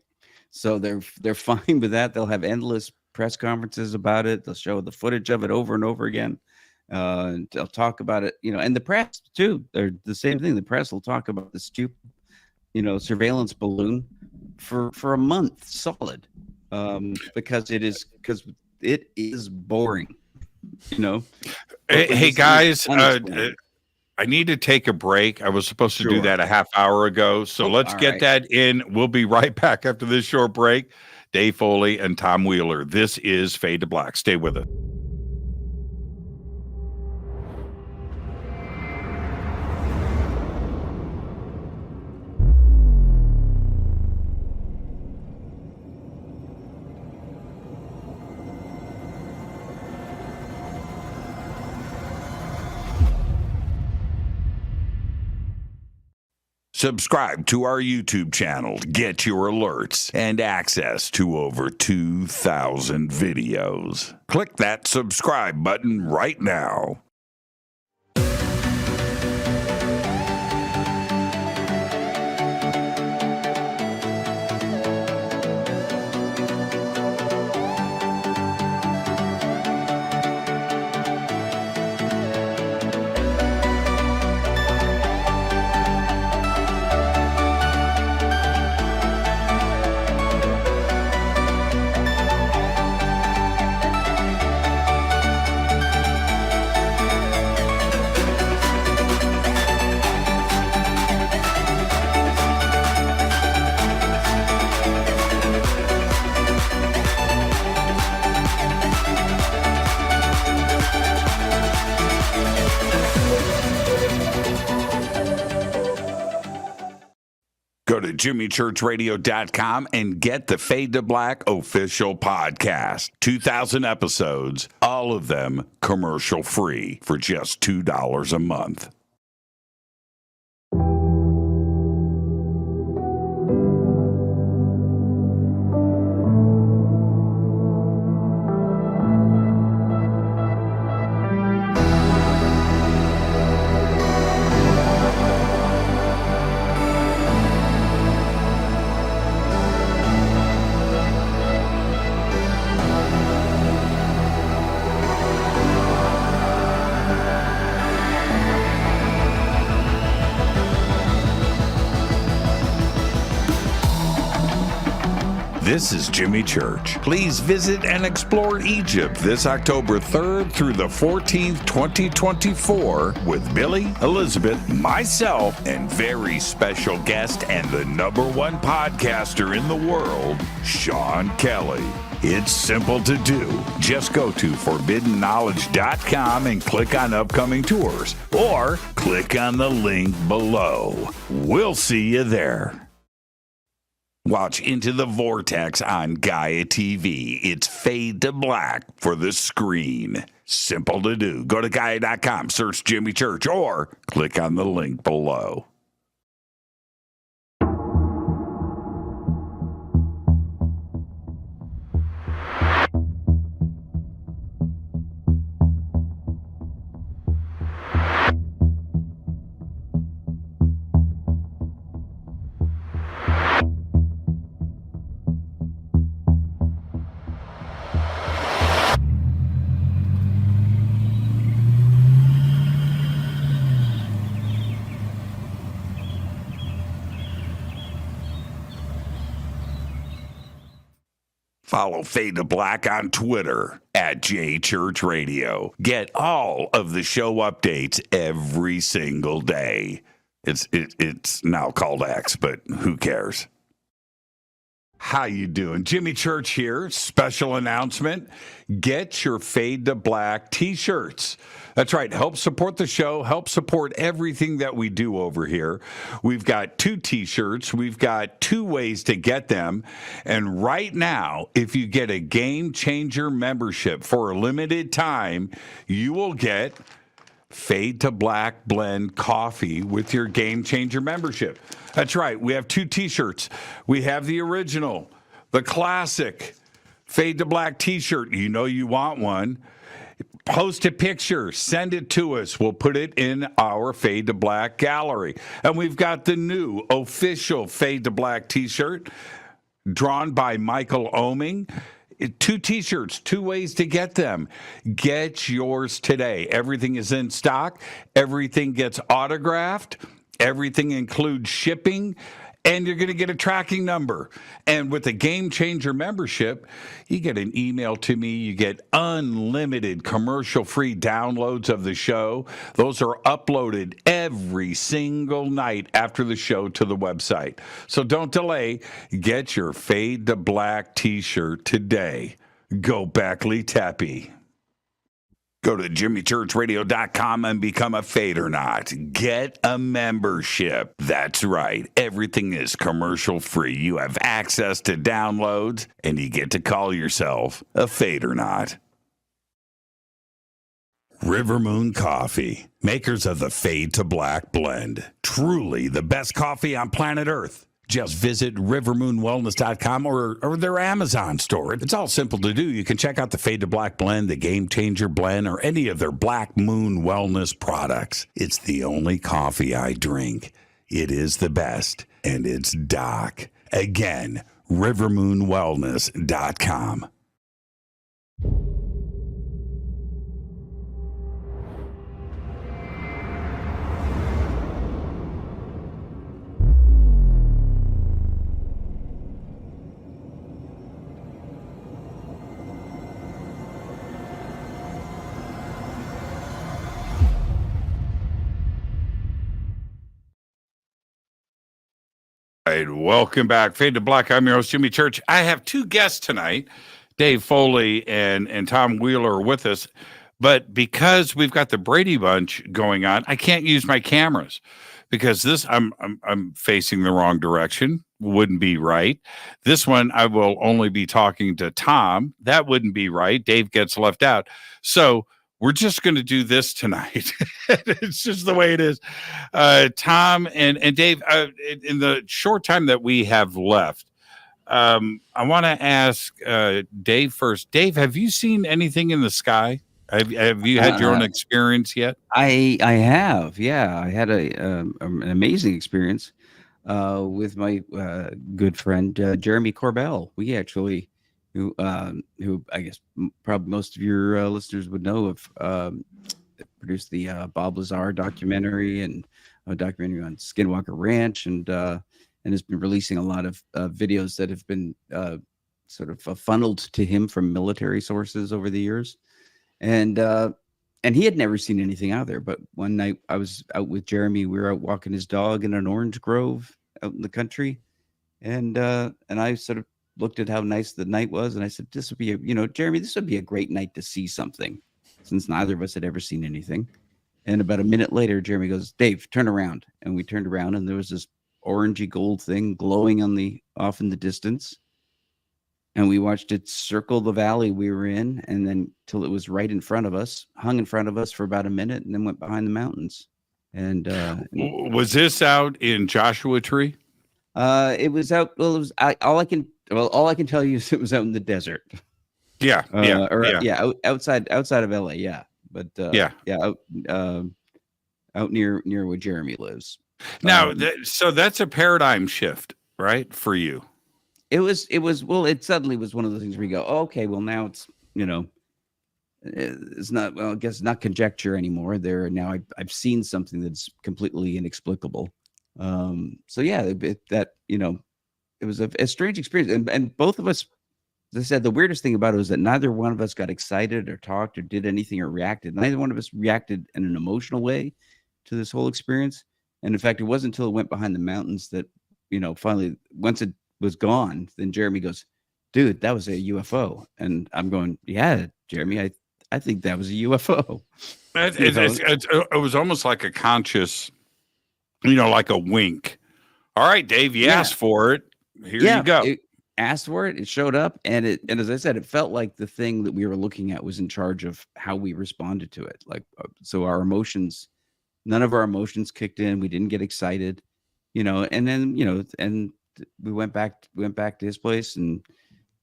So they're fine with that. They'll have endless press conferences about it. They'll show the footage of it over and over again. They'll talk about it, and the press too. They're the same thing. The press will talk about the stupid, surveillance balloon for a month solid, because it is boring, Hey guys, I need to take a break. I was supposed to do that a half hour ago, so let's get that in. We'll be right back after this short break. Dave Foley and Tom Wheeler. This is Fade to Black. Stay with it. Subscribe to our YouTube channel to get your alerts and access to over 2,000 videos. Click that subscribe button right now. to jimmychurchradio.com and get the Fade to Black official podcast. 2,000 episodes, all of them commercial free for just $2 a month. This is Jimmy Church. Please visit and explore Egypt this October 3rd through the 14th, 2024 with Billy, Elizabeth, myself, and very special guest and the #1 podcaster in the world, Sean Kelly. It's simple to do. Just go to forbiddenknowledge.com and click on upcoming tours, or click on the link below. We'll see you there. Watch Into the Vortex on Gaia TV. It's Fade to Black for the screen. Simple to do. Go to Gaia.com, search Jimmy Church, or click on the link below. Follow Fade to Black on Twitter at JChurchRadio. Get all of the show updates every single day. It's now called X, but who cares? How you doing? Jimmy Church here. Special announcement. Get your Fade to Black t-shirts. That's right. Help support the show. Help support everything that we do over here. We've got 2 t-shirts. We've got 2 ways to get them. And right now, if you get a Game Changer membership for a limited time, you will get Fade to Black Blend coffee with your Game Changer membership. That's right. We have 2 t-shirts. We have the original, the classic Fade to Black t-shirt. You know you want one. Post a picture, send it to us. We'll put it in our Fade to Black gallery. And we've got the new official Fade to Black t-shirt drawn by Michael Oming. 2 t-shirts, 2 ways to get them. Get yours today. Everything is in stock. Everything gets autographed. Everything includes shipping. And you're going to get a tracking number. And with a Game Changer membership, you get an email to me. You get unlimited commercial-free downloads of the show. Those are uploaded every single night after the show to the website. So don't delay. Get your Fade to Black t-shirt today. Go Beckley Teppy. Go to jimmychurchradio.com and become a Fadernaut. Get a membership. That's right. Everything is commercial free. You have access to downloads, and you get to call yourself a Fadernaut. River Moon Coffee, makers of the Fade to Black blend. Truly the best coffee on planet Earth. Just visit rivermoonwellness.com or their Amazon store. It's all simple to do. You can check out the Fade to Black blend, the Game Changer blend, or any of their Black Moon Wellness products. It's the only coffee I drink. It is the best, and it's Doc. Again, rivermoonwellness.com. Welcome back. Fade to Black. I'm your host, Jimmy Church. I have 2 guests tonight. Dave Foley and Tom Wheeler are with us. But because we've got the Brady Bunch going on, I can't use my cameras because this I'm facing the wrong direction. Wouldn't be right. This one I will only be talking to Tom. That wouldn't be right. Dave gets left out. So we're just going to do this tonight. It's just the way it is. Tom and Dave, in the short time that we have left, I want to ask Dave first. Dave, have you seen anything in the sky? Have you had your own experience yet? I have, yeah. I had an amazing experience with my good friend Jeremy Corbell. We actually, who I guess probably most of your listeners would know of, produced the Bob Lazar documentary and a documentary on Skinwalker Ranch, and has been releasing a lot of videos that have been sort of funneled to him from military sources over the years. And he had never seen anything out there. But one night I was out with Jeremy. We were out walking his dog in an orange grove out in the country. And I sort of looked at how nice the night was. And I said, this would be, Jeremy, this would be a great night to see something, since neither of us had ever seen anything. And about a minute later, Jeremy goes, Dave, turn around. And we turned around, and there was this orangey gold thing glowing off in the distance. And we watched it circle the valley we were in, and then till it was right in front of us, hung in front of us for about a minute, and then went behind the mountains. And was this out in Joshua Tree? It was out. Well, it was all I can tell you is it was out in the desert. Yeah, outside of LA. Yeah, but out near where Jeremy lives. Now, so that's a paradigm shift, right, for you? It suddenly was one of those things where you go, oh, okay, well, now it's, it's not, well, I guess it's not conjecture anymore. Now I've seen something that's completely inexplicable. So yeah, it was a strange experience. And both of us, as I said, the weirdest thing about it was that neither one of us got excited or talked or did anything or reacted. Neither one of us reacted in an emotional way to this whole experience. And in fact, it wasn't until it went behind the mountains that, finally, once it was gone, then Jeremy goes, dude, that was a UFO. And I'm going, yeah, Jeremy, I think that was a UFO. It was almost like a conscious, like a wink. All right, Dave, you asked for it. Here you go. It asked for it. It showed up. And as I said, it felt like the thing that we were looking at was in charge of how we responded to it. Like, so our emotions, none of our emotions kicked in. We didn't get excited, and then, and we went back to his place and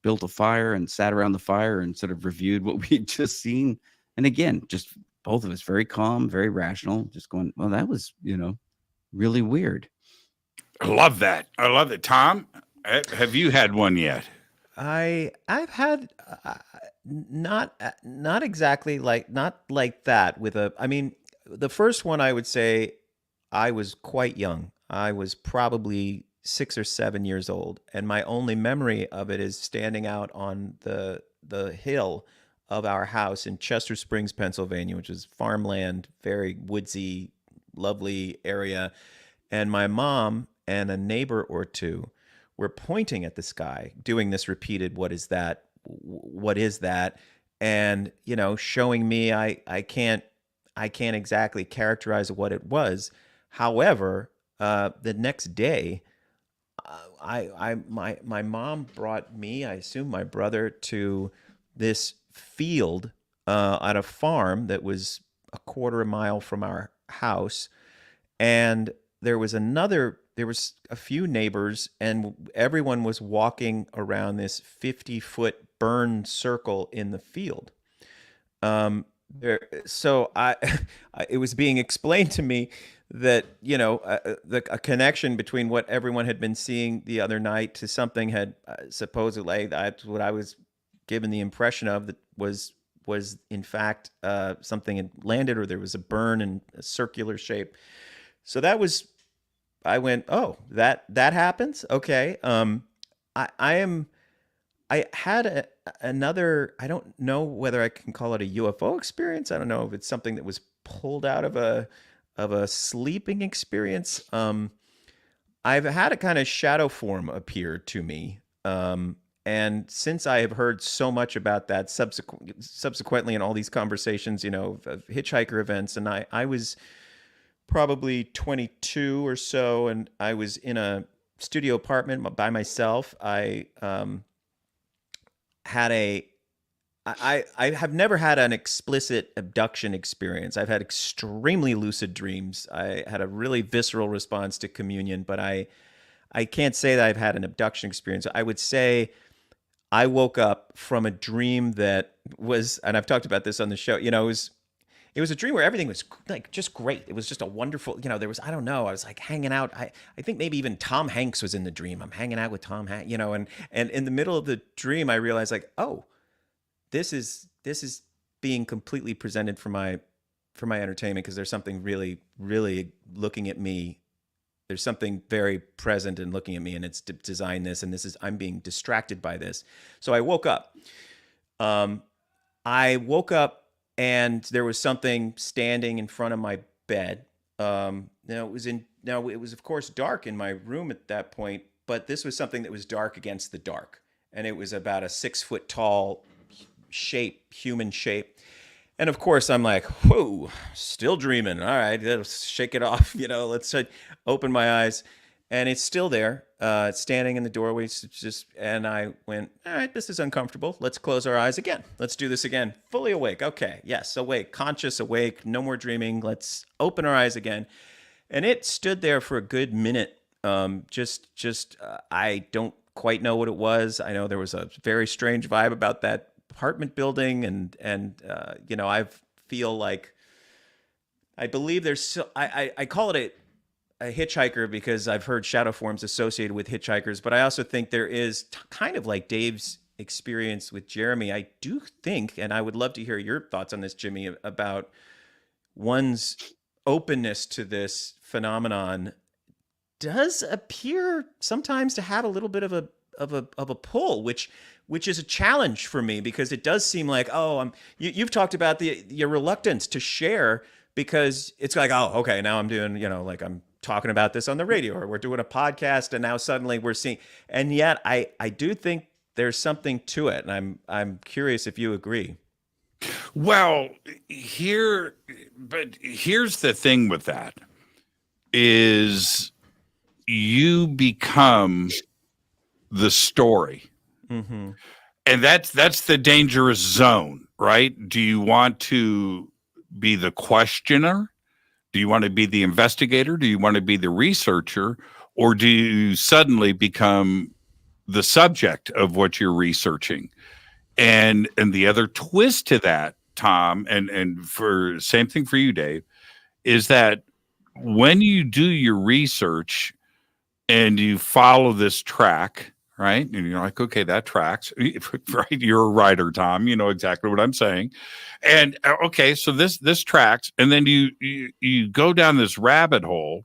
built a fire and sat around the fire and sort of reviewed what we'd just seen. And again, just both of us very calm, very rational, just going, well, that was, really weird. I love that. I love it. Tom, have you had one yet? I've had not exactly not like that the first one, I would say I was quite young. I was probably 6 or 7 years old, and my only memory of it is standing out on the hill of our house in Chester Springs, Pennsylvania, which is farmland, very woodsy, lovely area. And my mom and a neighbor or two were pointing at the sky, doing this repeated, what is that? What is that? And, showing me, I can't exactly characterize what it was. However, the next day, my mom brought me, I assume my brother, to this field at a farm that was a quarter of a mile from our house. And there was a few neighbors, and everyone was walking around this 50-foot burn circle in the field. So it was being explained to me that, a connection between what everyone had been seeing the other night to something had supposedly, that's what I was given the impression of, that was in fact something had landed, or there was a burn in a circular shape. So I went, oh, that happens? Okay. I had another, I don't know whether I can call it a UFO experience. I don't know if it's something that was pulled out of a sleeping experience. I've had a kind of shadow form appear to me. And since I have heard so much about that subsequently in all these conversations, of hitchhiker events, and I was probably 22 or so, and I was in a studio apartment by myself. I have never had an explicit abduction experience. I've had extremely lucid dreams. I had a really visceral response to communion, but I can't say that I've had an abduction experience. I would say I woke up from a dream that was, and I've talked about this on the show, it was a dream where everything was like just great. It was just a wonderful, there was, I don't know, I was like hanging out. I think maybe even Tom Hanks was in the dream. I'm hanging out with Tom Hanks, and in the middle of the dream, I realized like, oh, this is being completely presented for my entertainment, because there's something really, really looking at me. There's something very present and looking at me, and it's designed this, and I'm being distracted by this. So I woke up. And there was something standing in front of my bed. It was of course dark in my room at that point, but this was something that was dark against the dark, and it was about a 6 foot tall human shape. And of course I'm like, whoa, still dreaming. All right, let's shake it off. Let's open my eyes, and it's still there. It's standing in the doorway. And I went, all right, this is uncomfortable. Let's close our eyes again. Let's do this again. Fully awake. Okay. Yes. Awake, conscious, awake. No more dreaming. Let's open our eyes again. And it stood there for a good minute. I don't quite know what it was. I know there was a very strange vibe about that apartment building. And I feel like, I believe there's, I call it a hitchhiker because I've heard shadow forms associated with hitchhikers, but I also think there is kind of like Dave's experience with Jeremy. I do think, and I would love to hear your thoughts on this, Jimmy, about one's openness to this phenomenon does appear sometimes to have a little bit of a pull, which is a challenge for me, because it does seem like, you've talked about your reluctance to share, because it's like, oh, okay, now I'm doing, like I'm talking about this on the radio, or we're doing a podcast, and now suddenly we're seeing, and yet I do think there's something to it, and I'm curious if you agree. Well, here's the thing with that is you become the story. Mm-hmm. And that's the dangerous zone, right? Do you want to be the questioner? Do you want to be the investigator? Do you want to be the researcher? Or do you suddenly become the subject of what you're researching? And the other twist to that, Tom, and for same thing for you, Dave, is that when you do your research and you follow this track, right? And you're like, okay, that tracks, right? You're a writer, Tom. You know exactly what I'm saying. And okay, so this tracks, and then you go down this rabbit hole,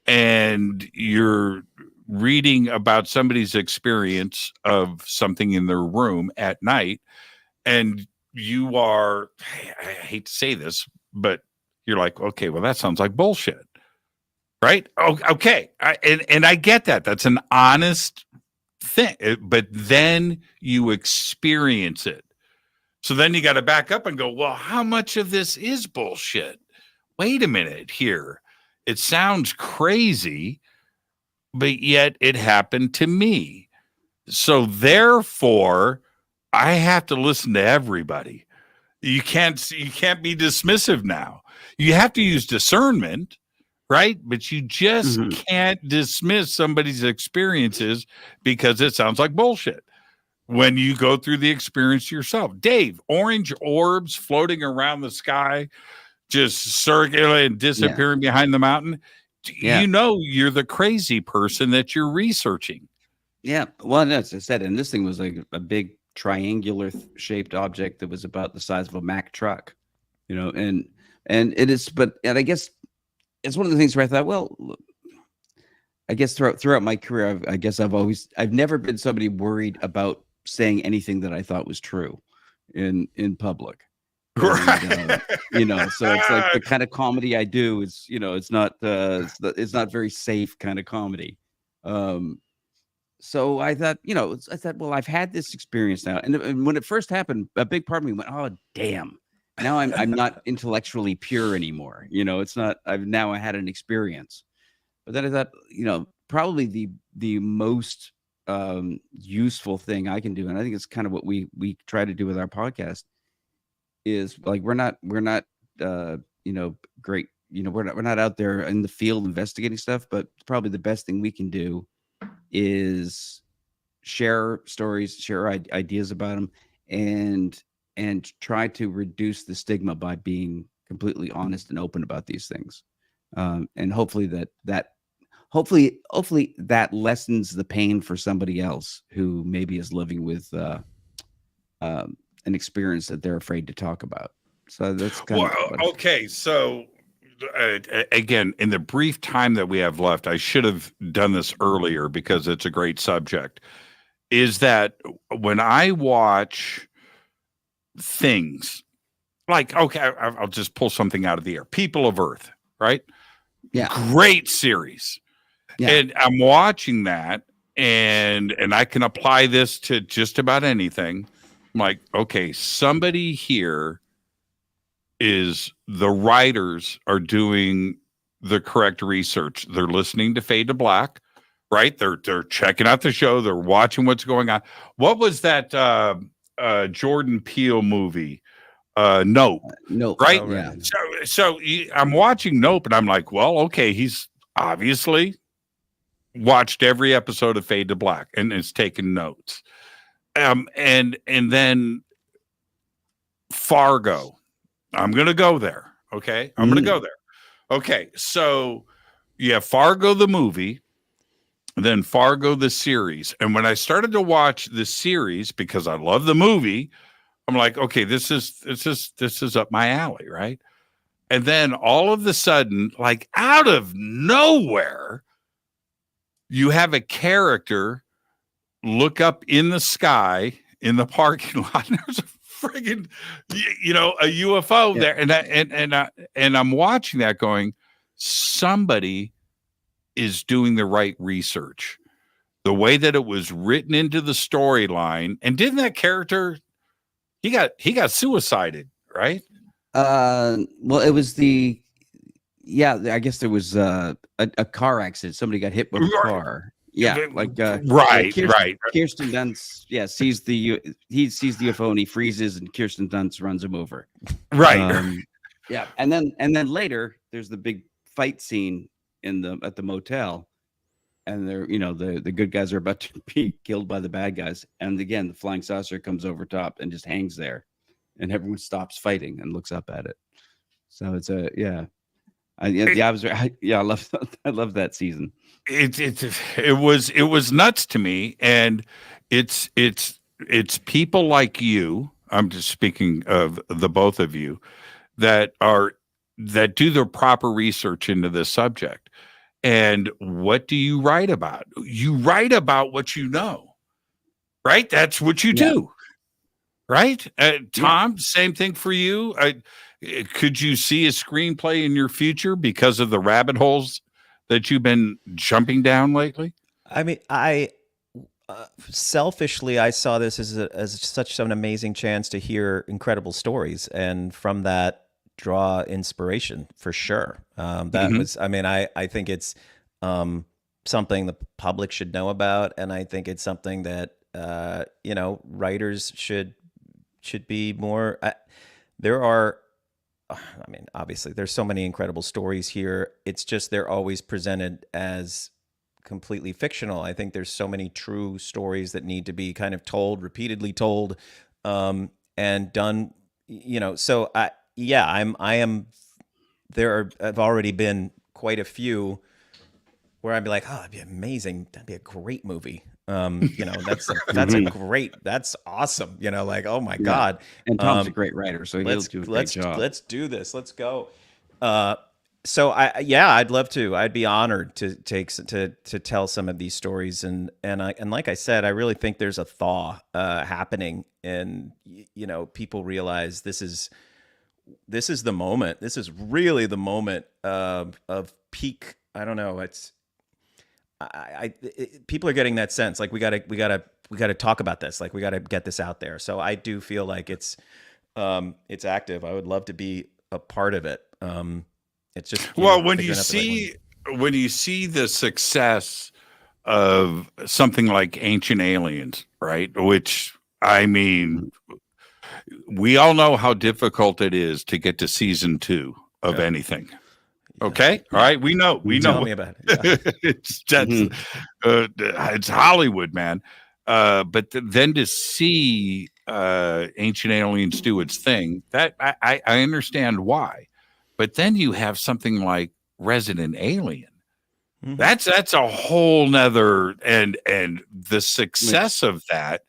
and you're reading about somebody's experience of something in their room at night, and you are, I hate to say this, but you're like, okay, well, that sounds like bullshit, right? Oh, okay, and I get that. That's an honest thing, but then you experience it. So then you got to back up and go, well, how much of this is bullshit? Wait a minute here. It sounds crazy, but yet it happened to me. So therefore, I have to listen to everybody. You can't be dismissive now. You have to use discernment, right? But you just can't dismiss somebody's experiences because it sounds like bullshit when you go through the experience yourself. Dave, orange orbs floating around the sky, just circulating and disappearing behind the mountain. You know you're the crazy person that you're researching. Yeah. Well, as I said, and this thing was like a big triangular shaped object that was about the size of a Mack truck, and it is, and I guess it's one of the things where I thought, well, I guess throughout my career, I've never been somebody worried about saying anything that I thought was true in public. Right. And, so it's like the kind of comedy I do is, it's not very safe kind of comedy. So I thought, well, I've had this experience now. And when it first happened, a big part of me went, oh, damn, I'm not intellectually pure anymore. It's not. I had an experience, but then I thought, probably the most useful thing I can do, and I think it's kind of what we try to do with our podcast, is like we're not great. We're not out there in the field investigating stuff, but probably the best thing we can do is share stories, share ideas about them, and try to reduce the stigma by being completely honest and open about these things. And hopefully that lessens the pain for somebody else who maybe is living with an experience that they're afraid to talk about. So that's kind of okay. So again, in the brief time that we have left, I should have done this earlier because it's a great subject. Is that when I watch things like, okay, I'll just pull something out of the air. People of Earth, right? Yeah. Great series. Yeah. And I'm watching that and I can apply this to just about anything. I'm like, okay, somebody here the writers are doing the correct research. They're listening to Fade to Black, right? They're checking out the show. They're watching what's going on. What was that Jordan Peele movie? Nope. Right? Oh, yeah. So I'm watching Nope, and I'm like, well, okay, he's obviously watched every episode of Fade to Black and is taking notes. And then Fargo. I'm going to go there. Okay. I'm going to go there. Okay. So you have Fargo, the movie, and then Fargo, the series. And when I started to watch the series, because I love the movie, I'm like, okay, this is up my alley. Right. And then all of a sudden, like out of nowhere, you have a character look up in the sky in the parking lot. And there's a friggin', a UFO there, and I'm watching that, going, somebody is doing the right research. The way that it was written into the storyline, and didn't that character he got suicided, right? Well, it was I guess there was a car accident. Somebody got hit with a car. Yeah, like right. Kirsten Dunst, sees the UFO and he freezes, and Kirsten Dunst runs him over. Right. Yeah, and then later there's the big fight scene at the motel, and they're the good guys are about to be killed by the bad guys, and again the flying saucer comes over top and just hangs there, and everyone stops fighting and looks up at it. So it's I love that season. It was nuts to me, and it's people like you. I'm just speaking of the both of you that do the proper research into this subject. And what do you write about? You write about what you know, right? That's what you do, right? Tom, same thing for you. Could you see a screenplay in your future because of the rabbit holes that you've been jumping down lately? I mean, selfishly, I saw this as such an amazing chance to hear incredible stories, and from that draw inspiration for sure. Was, I mean, I think it's something the public should know about, and I think it's something that writers should be more. There are. I mean, obviously, there's so many incredible stories here. It's just they're always presented as completely fictional. I think there's so many true stories that need to be kind of told, repeatedly told, and done. So I am. Have already been quite a few where I'd be like, oh, that'd be amazing. That'd be a great movie. That's awesome. Like, oh my God. And Tom's a great writer, so he'll do a great job. Let's do this. Let's go. So I'd love to. I'd be honored to tell some of these stories, and like I said, I really think there's a thaw happening, and people realize this is the moment. This is really the moment of peak. I don't know. People are getting that sense. Like we gotta talk about this. Like we gotta get this out there. So I do feel like it's it's active. I would love to be a part of it. It's just when you see the success of something like Ancient Aliens, right? Which, I mean, we all know how difficult it is to get to season 2 of anything. Okay, all right, we know. Tell me about it. Yeah. It's Hollywood, man. But then to see Ancient Aliens do its thing, that I understand why. But then you have something like Resident Alien. Mm-hmm. That's a whole nother, and the success of that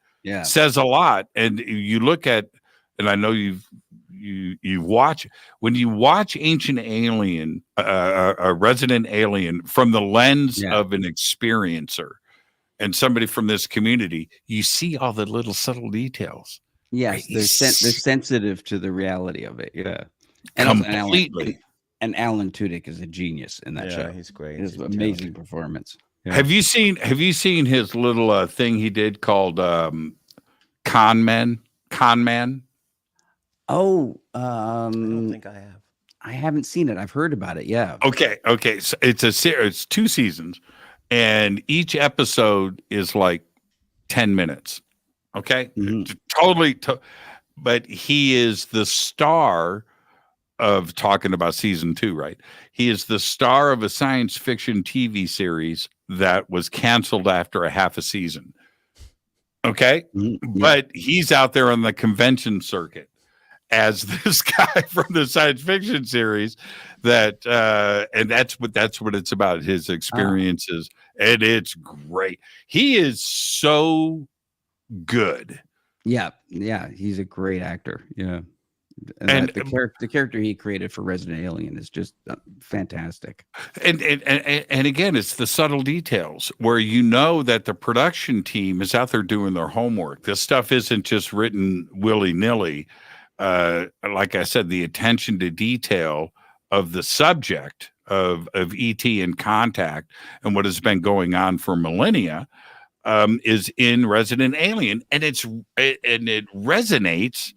says a lot. And you look at, and I know you watch, when you watch Ancient Alien, a Resident Alien from the lens of an experiencer and somebody from this community, you see all the little subtle details. Yes, right? they're sensitive to the reality of it. Yeah. And completely. And Alan Tudyk is a genius in that show. He's great. It's an amazing performance. Yeah. Have you seen his little thing he did called Con Man? Oh, I don't think I have. I haven't seen it. I've heard about it. Yeah. Okay. So it's 2 seasons, and each episode is like 10 minutes. Okay. Totally. But he is the star of, talking about season 2, right? He is the star of a science fiction TV series that was canceled after a half a season. Okay. But he's out there on the convention circuit as this guy from the science fiction series that, and that's what it's about, his experiences. And it's great. He is so good. Yeah. He's a great actor. Yeah. And the character he created for Resident Alien is just fantastic. And again, it's the subtle details where you know that the production team is out there doing their homework. This stuff isn't just written willy-nilly. Like I said, the attention to detail of the subject of ET and Contact and what has been going on for millennia is in Resident Alien, and it resonates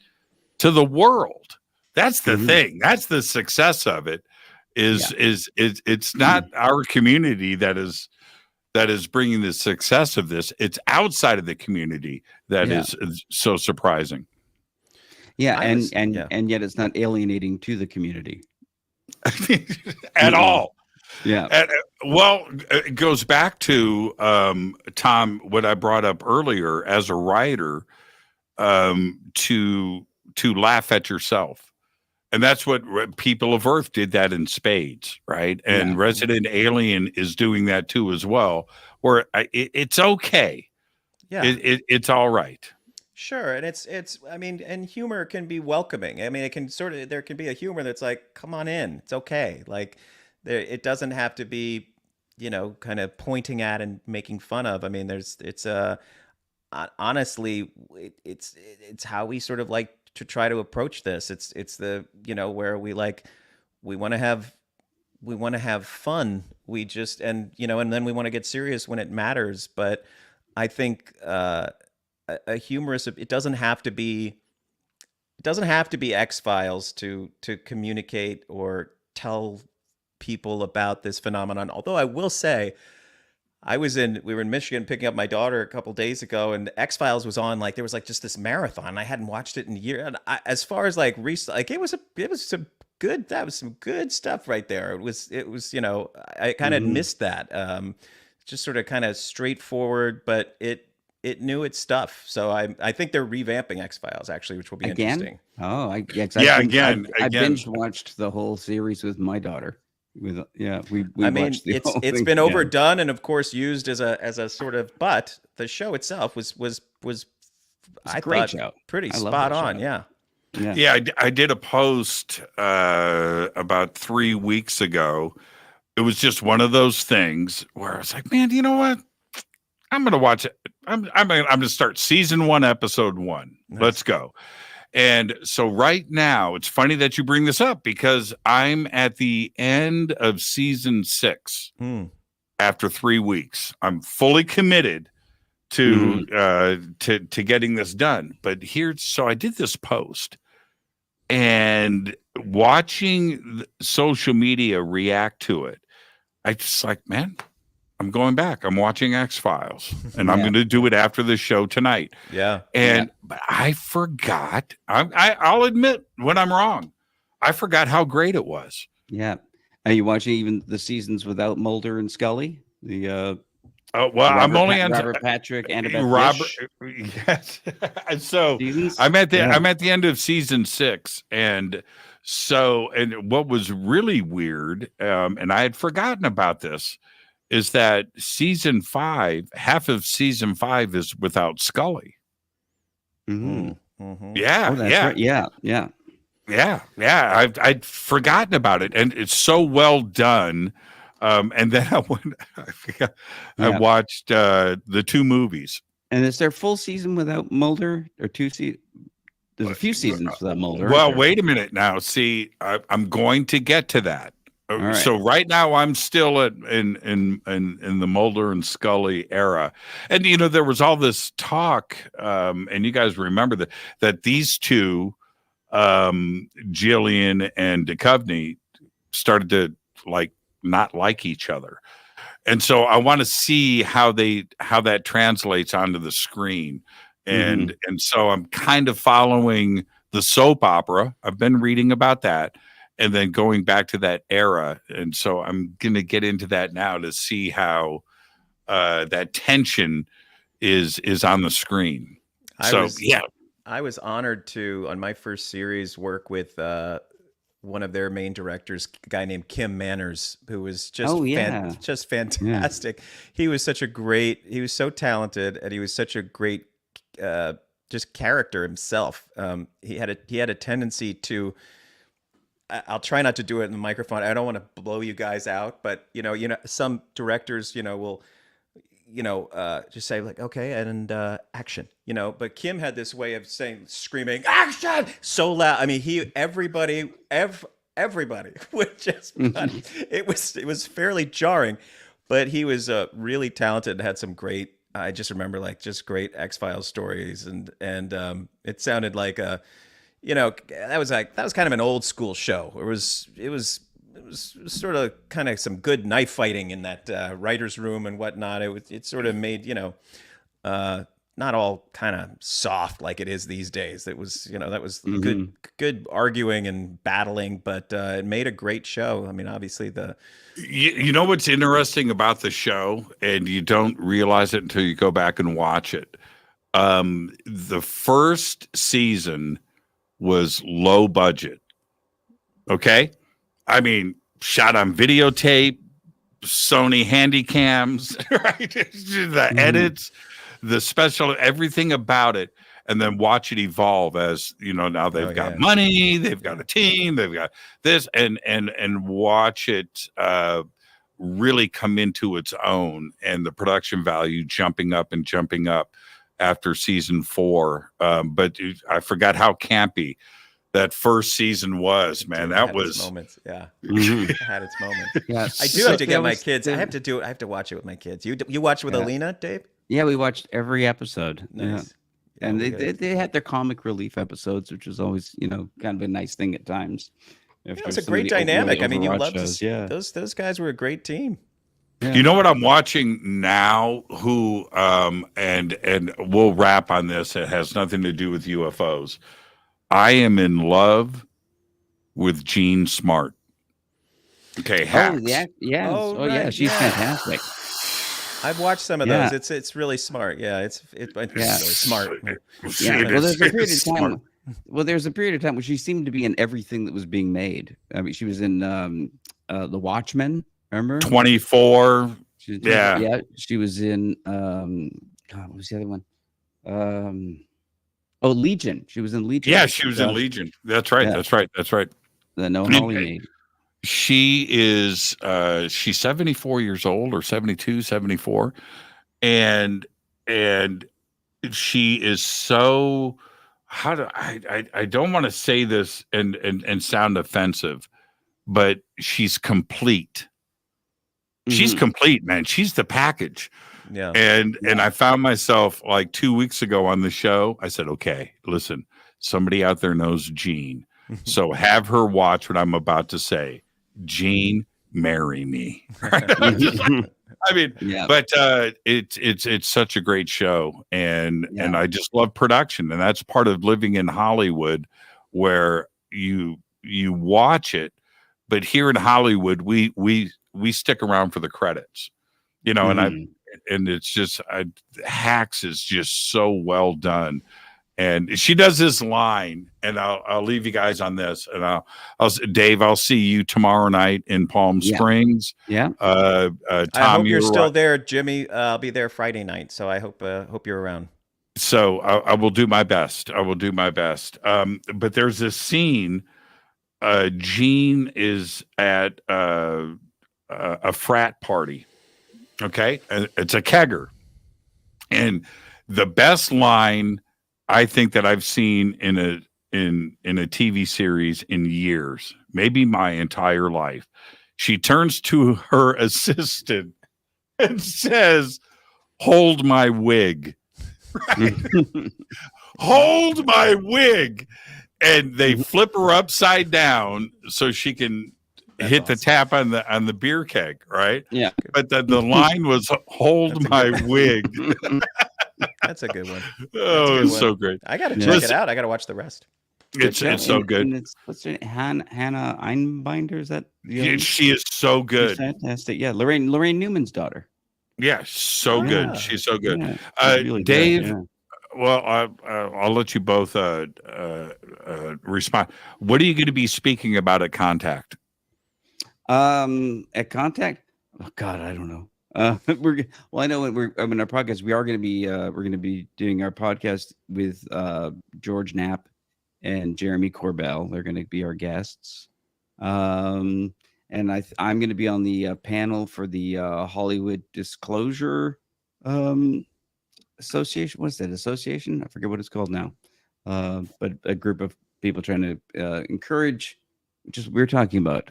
to the world. That's the thing. That's the success of it. It's not our community that is bringing the success of this. It's outside of the community that is so surprising. Yeah, and yet it's not alienating to the community at all. Yeah. Well, it goes back to Tom, what I brought up earlier as a writer, to laugh at yourself. And that's what People of Earth did that in spades, right? And Resident Alien is doing that too as well, where it's okay. Yeah. It's all right. Sure. And it's, I mean, and humor can be welcoming. I mean, it can there can be a humor that's like, come on in. It's okay. Like it doesn't have to be, kind of pointing at and making fun of. I mean, honestly, it's how we sort of like to try to approach this. It's the, where we want to have fun. We just, and then we want to get serious when it matters. But I think, a humorous, it doesn't have to be X-Files to communicate or tell people about this phenomenon. Although I will say, we were in Michigan picking up my daughter a couple days ago, and X-Files was on. Like there was like just this marathon. I hadn't watched it in a year. And as far as like recent, like it was some good stuff right there. It was I kind of missed that. Just sort of kind of straightforward, but it knew its stuff. So I think they're revamping X-Files actually, which will be interesting. Oh, I binge watched the whole series with my daughter. It's been overdone and of course used as a sort of, but the show itself was I thought show. Pretty spot on. Yeah. I did a post about 3 weeks ago. It was just one of those things where I was like, man, you know what? I'm going to watch it. I'm going to start season 1, episode 1. Nice. Let's go. And so right now, it's funny that you bring this up because I'm at the end of season 6 after 3 weeks. I'm fully committed to getting this done. But so I did this post and watching social media react to it, I just like, man, I'm going back. I'm watching X-Files, and I'm going to do it after the show tonight. Yeah. And but I forgot. I'll admit when I'm wrong. I forgot how great it was. Yeah. Are you watching even the seasons without Mulder and Scully? The I'm only on Robert Patrick and Robert. Yes. So seasons? I'm at the end of season 6, and what was really weird, and I had forgotten about this, is that season 5, half of season 5 is without Scully. Mm-hmm. Mm-hmm. Yeah, Oh, that's right. Yeah. I'd forgotten about it, and it's so well done. And then I watched the 2 movies. And is there full season without Mulder, or 2 seasons? There's a few seasons without Mulder. Well, wait a minute now. See, I'm going to get to that. Right. So right now I'm still in the Mulder and Scully era, and there was all this talk, and you guys remember that these two, Gillian and Duchovny, started to not like each other, and so I want to see how that translates onto the screen, and so I'm kind of following the soap opera. I've been reading about that, and then going back to that era, and so I'm going to get into that now to see how that tension is on the screen. I was honored to, on my first series, work with one of their main directors, a guy named Kim Manners, who was just fantastic. He was he was so talented, and he was such a great just character himself. He had a tendency to, I'll try not to do it in the microphone. I don't want to blow you guys out, but some directors, will, just say okay, and action, but Kim had this way of screaming action so loud. I mean, everybody would just, it was fairly jarring, but he was really talented and had some great, I just remember just great X-Files stories, and it sounded like that was kind of an old school show. It was sort of kind of some good knife fighting in that writer's room and whatnot. It sort of made not all kind of soft like it is these days. It was that was good arguing and battling, but it made a great show. I mean, obviously you know what's interesting about the show, and you don't realize it until you go back and watch it. The first season was low budget. Okay. I mean, shot on videotape, Sony handy cams, right? The edits, the special, everything about it. And then watch it evolve as, now they've got money, they've got a team, they've got this, and watch it really come into its own, and the production value jumping up after season 4. But I forgot how campy that first season was, man. That was moments. Yeah. It had its moments. Yeah. I do have to get my kids. I have to watch it with my kids. You watch it with Alina, Dave? Yeah, we watched every episode. Nice. Yeah. And they had their comic relief episodes, which was always, kind of a nice thing at times. It was a great dynamic. I mean, you loved those guys were a great team. Yeah. You know what I'm watching now? Who and we'll wrap on this. It has nothing to do with UFOs. I am in love with Jean Smart. Okay, Hacks. Yeah, she's fantastic. I've watched some of those. It's really smart. Yeah, it's really smart. Yeah. Well, there's a period of time. Well, there's a period of time where she seemed to be in everything that was being made. I mean, she was in The Watchmen. Remember? 24. Yeah. She was in what was the other one? Legion. She was in Legion. Yeah, she was in Legion. That's right. Yeah. That's right. The Noah Hawley made. She is she's 74 years old, or 72, 74. And she is so, I don't want to say this and sound offensive, but she's complete. She's complete, man. She's the package. Yeah. And I found myself 2 weeks ago on the show. I said, okay, listen, somebody out there knows Jean. So have her watch what I'm about to say. Gene, marry me. I mean, but it's such a great show, and I just love production, and that's part of living in Hollywood, where you watch it, but here in Hollywood we stick around for the credits, and it's just Hacks is just so well done. And she does this line, and I'll leave you guys on this. And Dave, I'll see you tomorrow night in Palm Springs. Yeah. Tom, I hope you're still there, Jimmy. I'll be there Friday night, so I hope you're around. So I will do my best. But there's this scene. Gene is at a frat party. Okay, and it's a kegger, and the best line I think that I've seen in a TV series in years, maybe my entire life. She turns to her assistant and says, "Hold my wig." Right? Hold my wig. And they flip her upside down so she can hit the tap on the beer keg, right? Yeah. But the line was "Hold my wig." That's a good one. Oh, it's so great. I got to check it out. I got to watch the rest. It's so good. And what's her name? Hannah Einbinder? Is that she is so good. She's fantastic. Yeah, Lorraine Newman's daughter. Yeah, so good. She's so good. Yeah, really Dave. good, yeah. Well, I'll let you both respond. What are you going to be speaking about at Contact? At Contact? Oh God, I don't know. I know when our podcast, we're going to be doing our podcast with George Knapp and Jeremy Corbell. They're going to be our guests. And I'm going to be on the panel for the Hollywood Disclosure Association. What's that association? I forget what it's called now. But a group of people trying to encourage, just we're talking about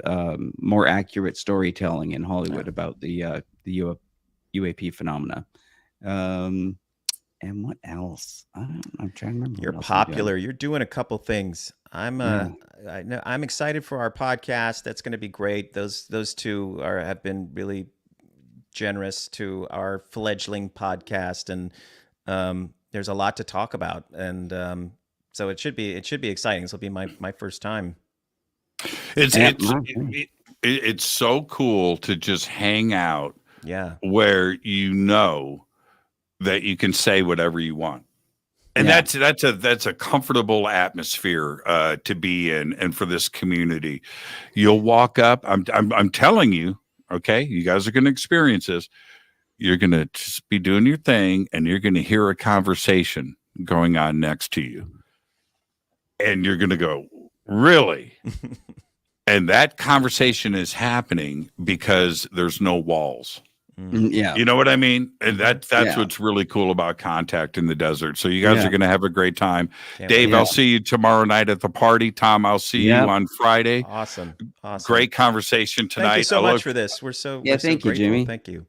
more accurate storytelling in Hollywood about the UAP phenomena. And what else? I'm trying to remember. You're popular. You're doing a couple things. I'm excited for our podcast. That's going to be great. Those two have been really generous to our fledgling podcast, and there's a lot to talk about. And so it should be exciting. This will be my first time. It's so cool to just hang out. Yeah. Where that you can say whatever you want. And that's a comfortable atmosphere to be in, and for this community. You'll walk up, I'm telling you, okay, you guys are going to experience this. You're going to just be doing your thing, and you're going to hear a conversation going on next to you. And you're going to go, "Really?" And that conversation is happening because there's no walls. Yeah. You know what I mean? And that's what's really cool about Contact in the Desert. So you guys are going to have a great time. Dave, I'll see you tomorrow night at the party. Tom, I'll see you on Friday. Awesome. Great conversation tonight. Thank you so much for this. We're so thank you, Jimmy. Thank you.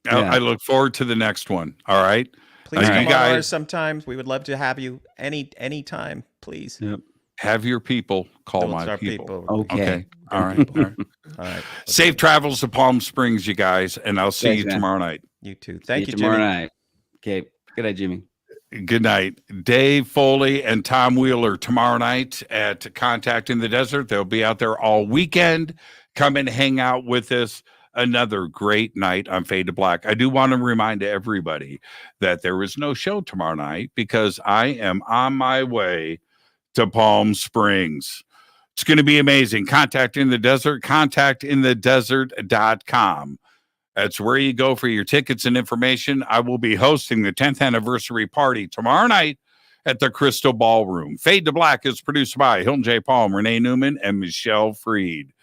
I look forward to the next one. All right. Please come on ours sometimes. We would love to have you anytime, please. Yep. Have your people call my people. Okay. All right. All right. Safe travels to Palm Springs, you guys, and I'll see you tomorrow night. You too. Thank you, tomorrow Jimmy. night. Okay. Good night, Jimmy. Good night. Dave Foley and Tom Wheeler tomorrow night at Contact in the Desert. They'll be out there all weekend. Come and hang out with us. Another great night on Fade to Black. I do want to remind everybody that there is no show tomorrow night because I am on my way to Palm Springs. It's going to be amazing. Contact in the Desert, contactinthedesert.com. That's where you go for your tickets and information. I will be hosting the 10th anniversary party tomorrow night at the Crystal Ballroom. Fade to Black is produced by Hilton J. Palm, Renee Newman, and Michelle Freed.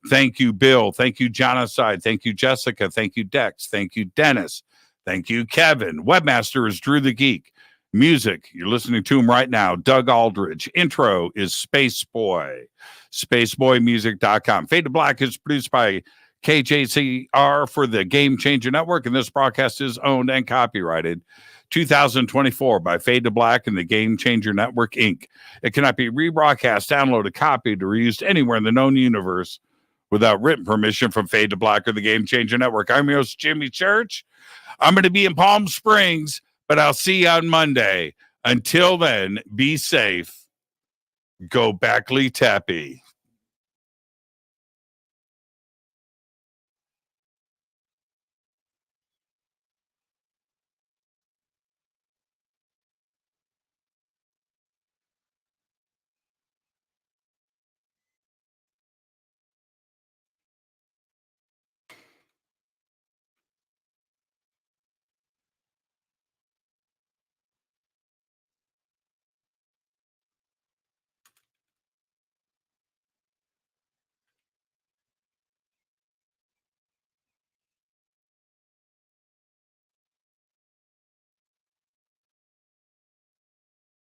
Thank you, Bill. Thank you, Jonathan. Thank you, Jessica. Thank you, Dex. Thank you, Dennis. Thank you, Kevin. Webmaster is Drew the Geek. Music, you're listening to him right now, Doug Aldridge. Intro is Space Boy, spaceboymusic.com. Fade to Black is produced by KJCR for the Game Changer Network, and this broadcast is owned and copyrighted 2024 by Fade to Black and the Game Changer Network, Inc. It cannot be rebroadcast, downloaded, copied, or used anywhere in the known universe without written permission from Fade to Black or the Game Changer Network. I'm your host, Jimmy Church. I'm going to be in Palm Springs, but I'll see you on Monday. Until then, be safe. Go Backley Tappy.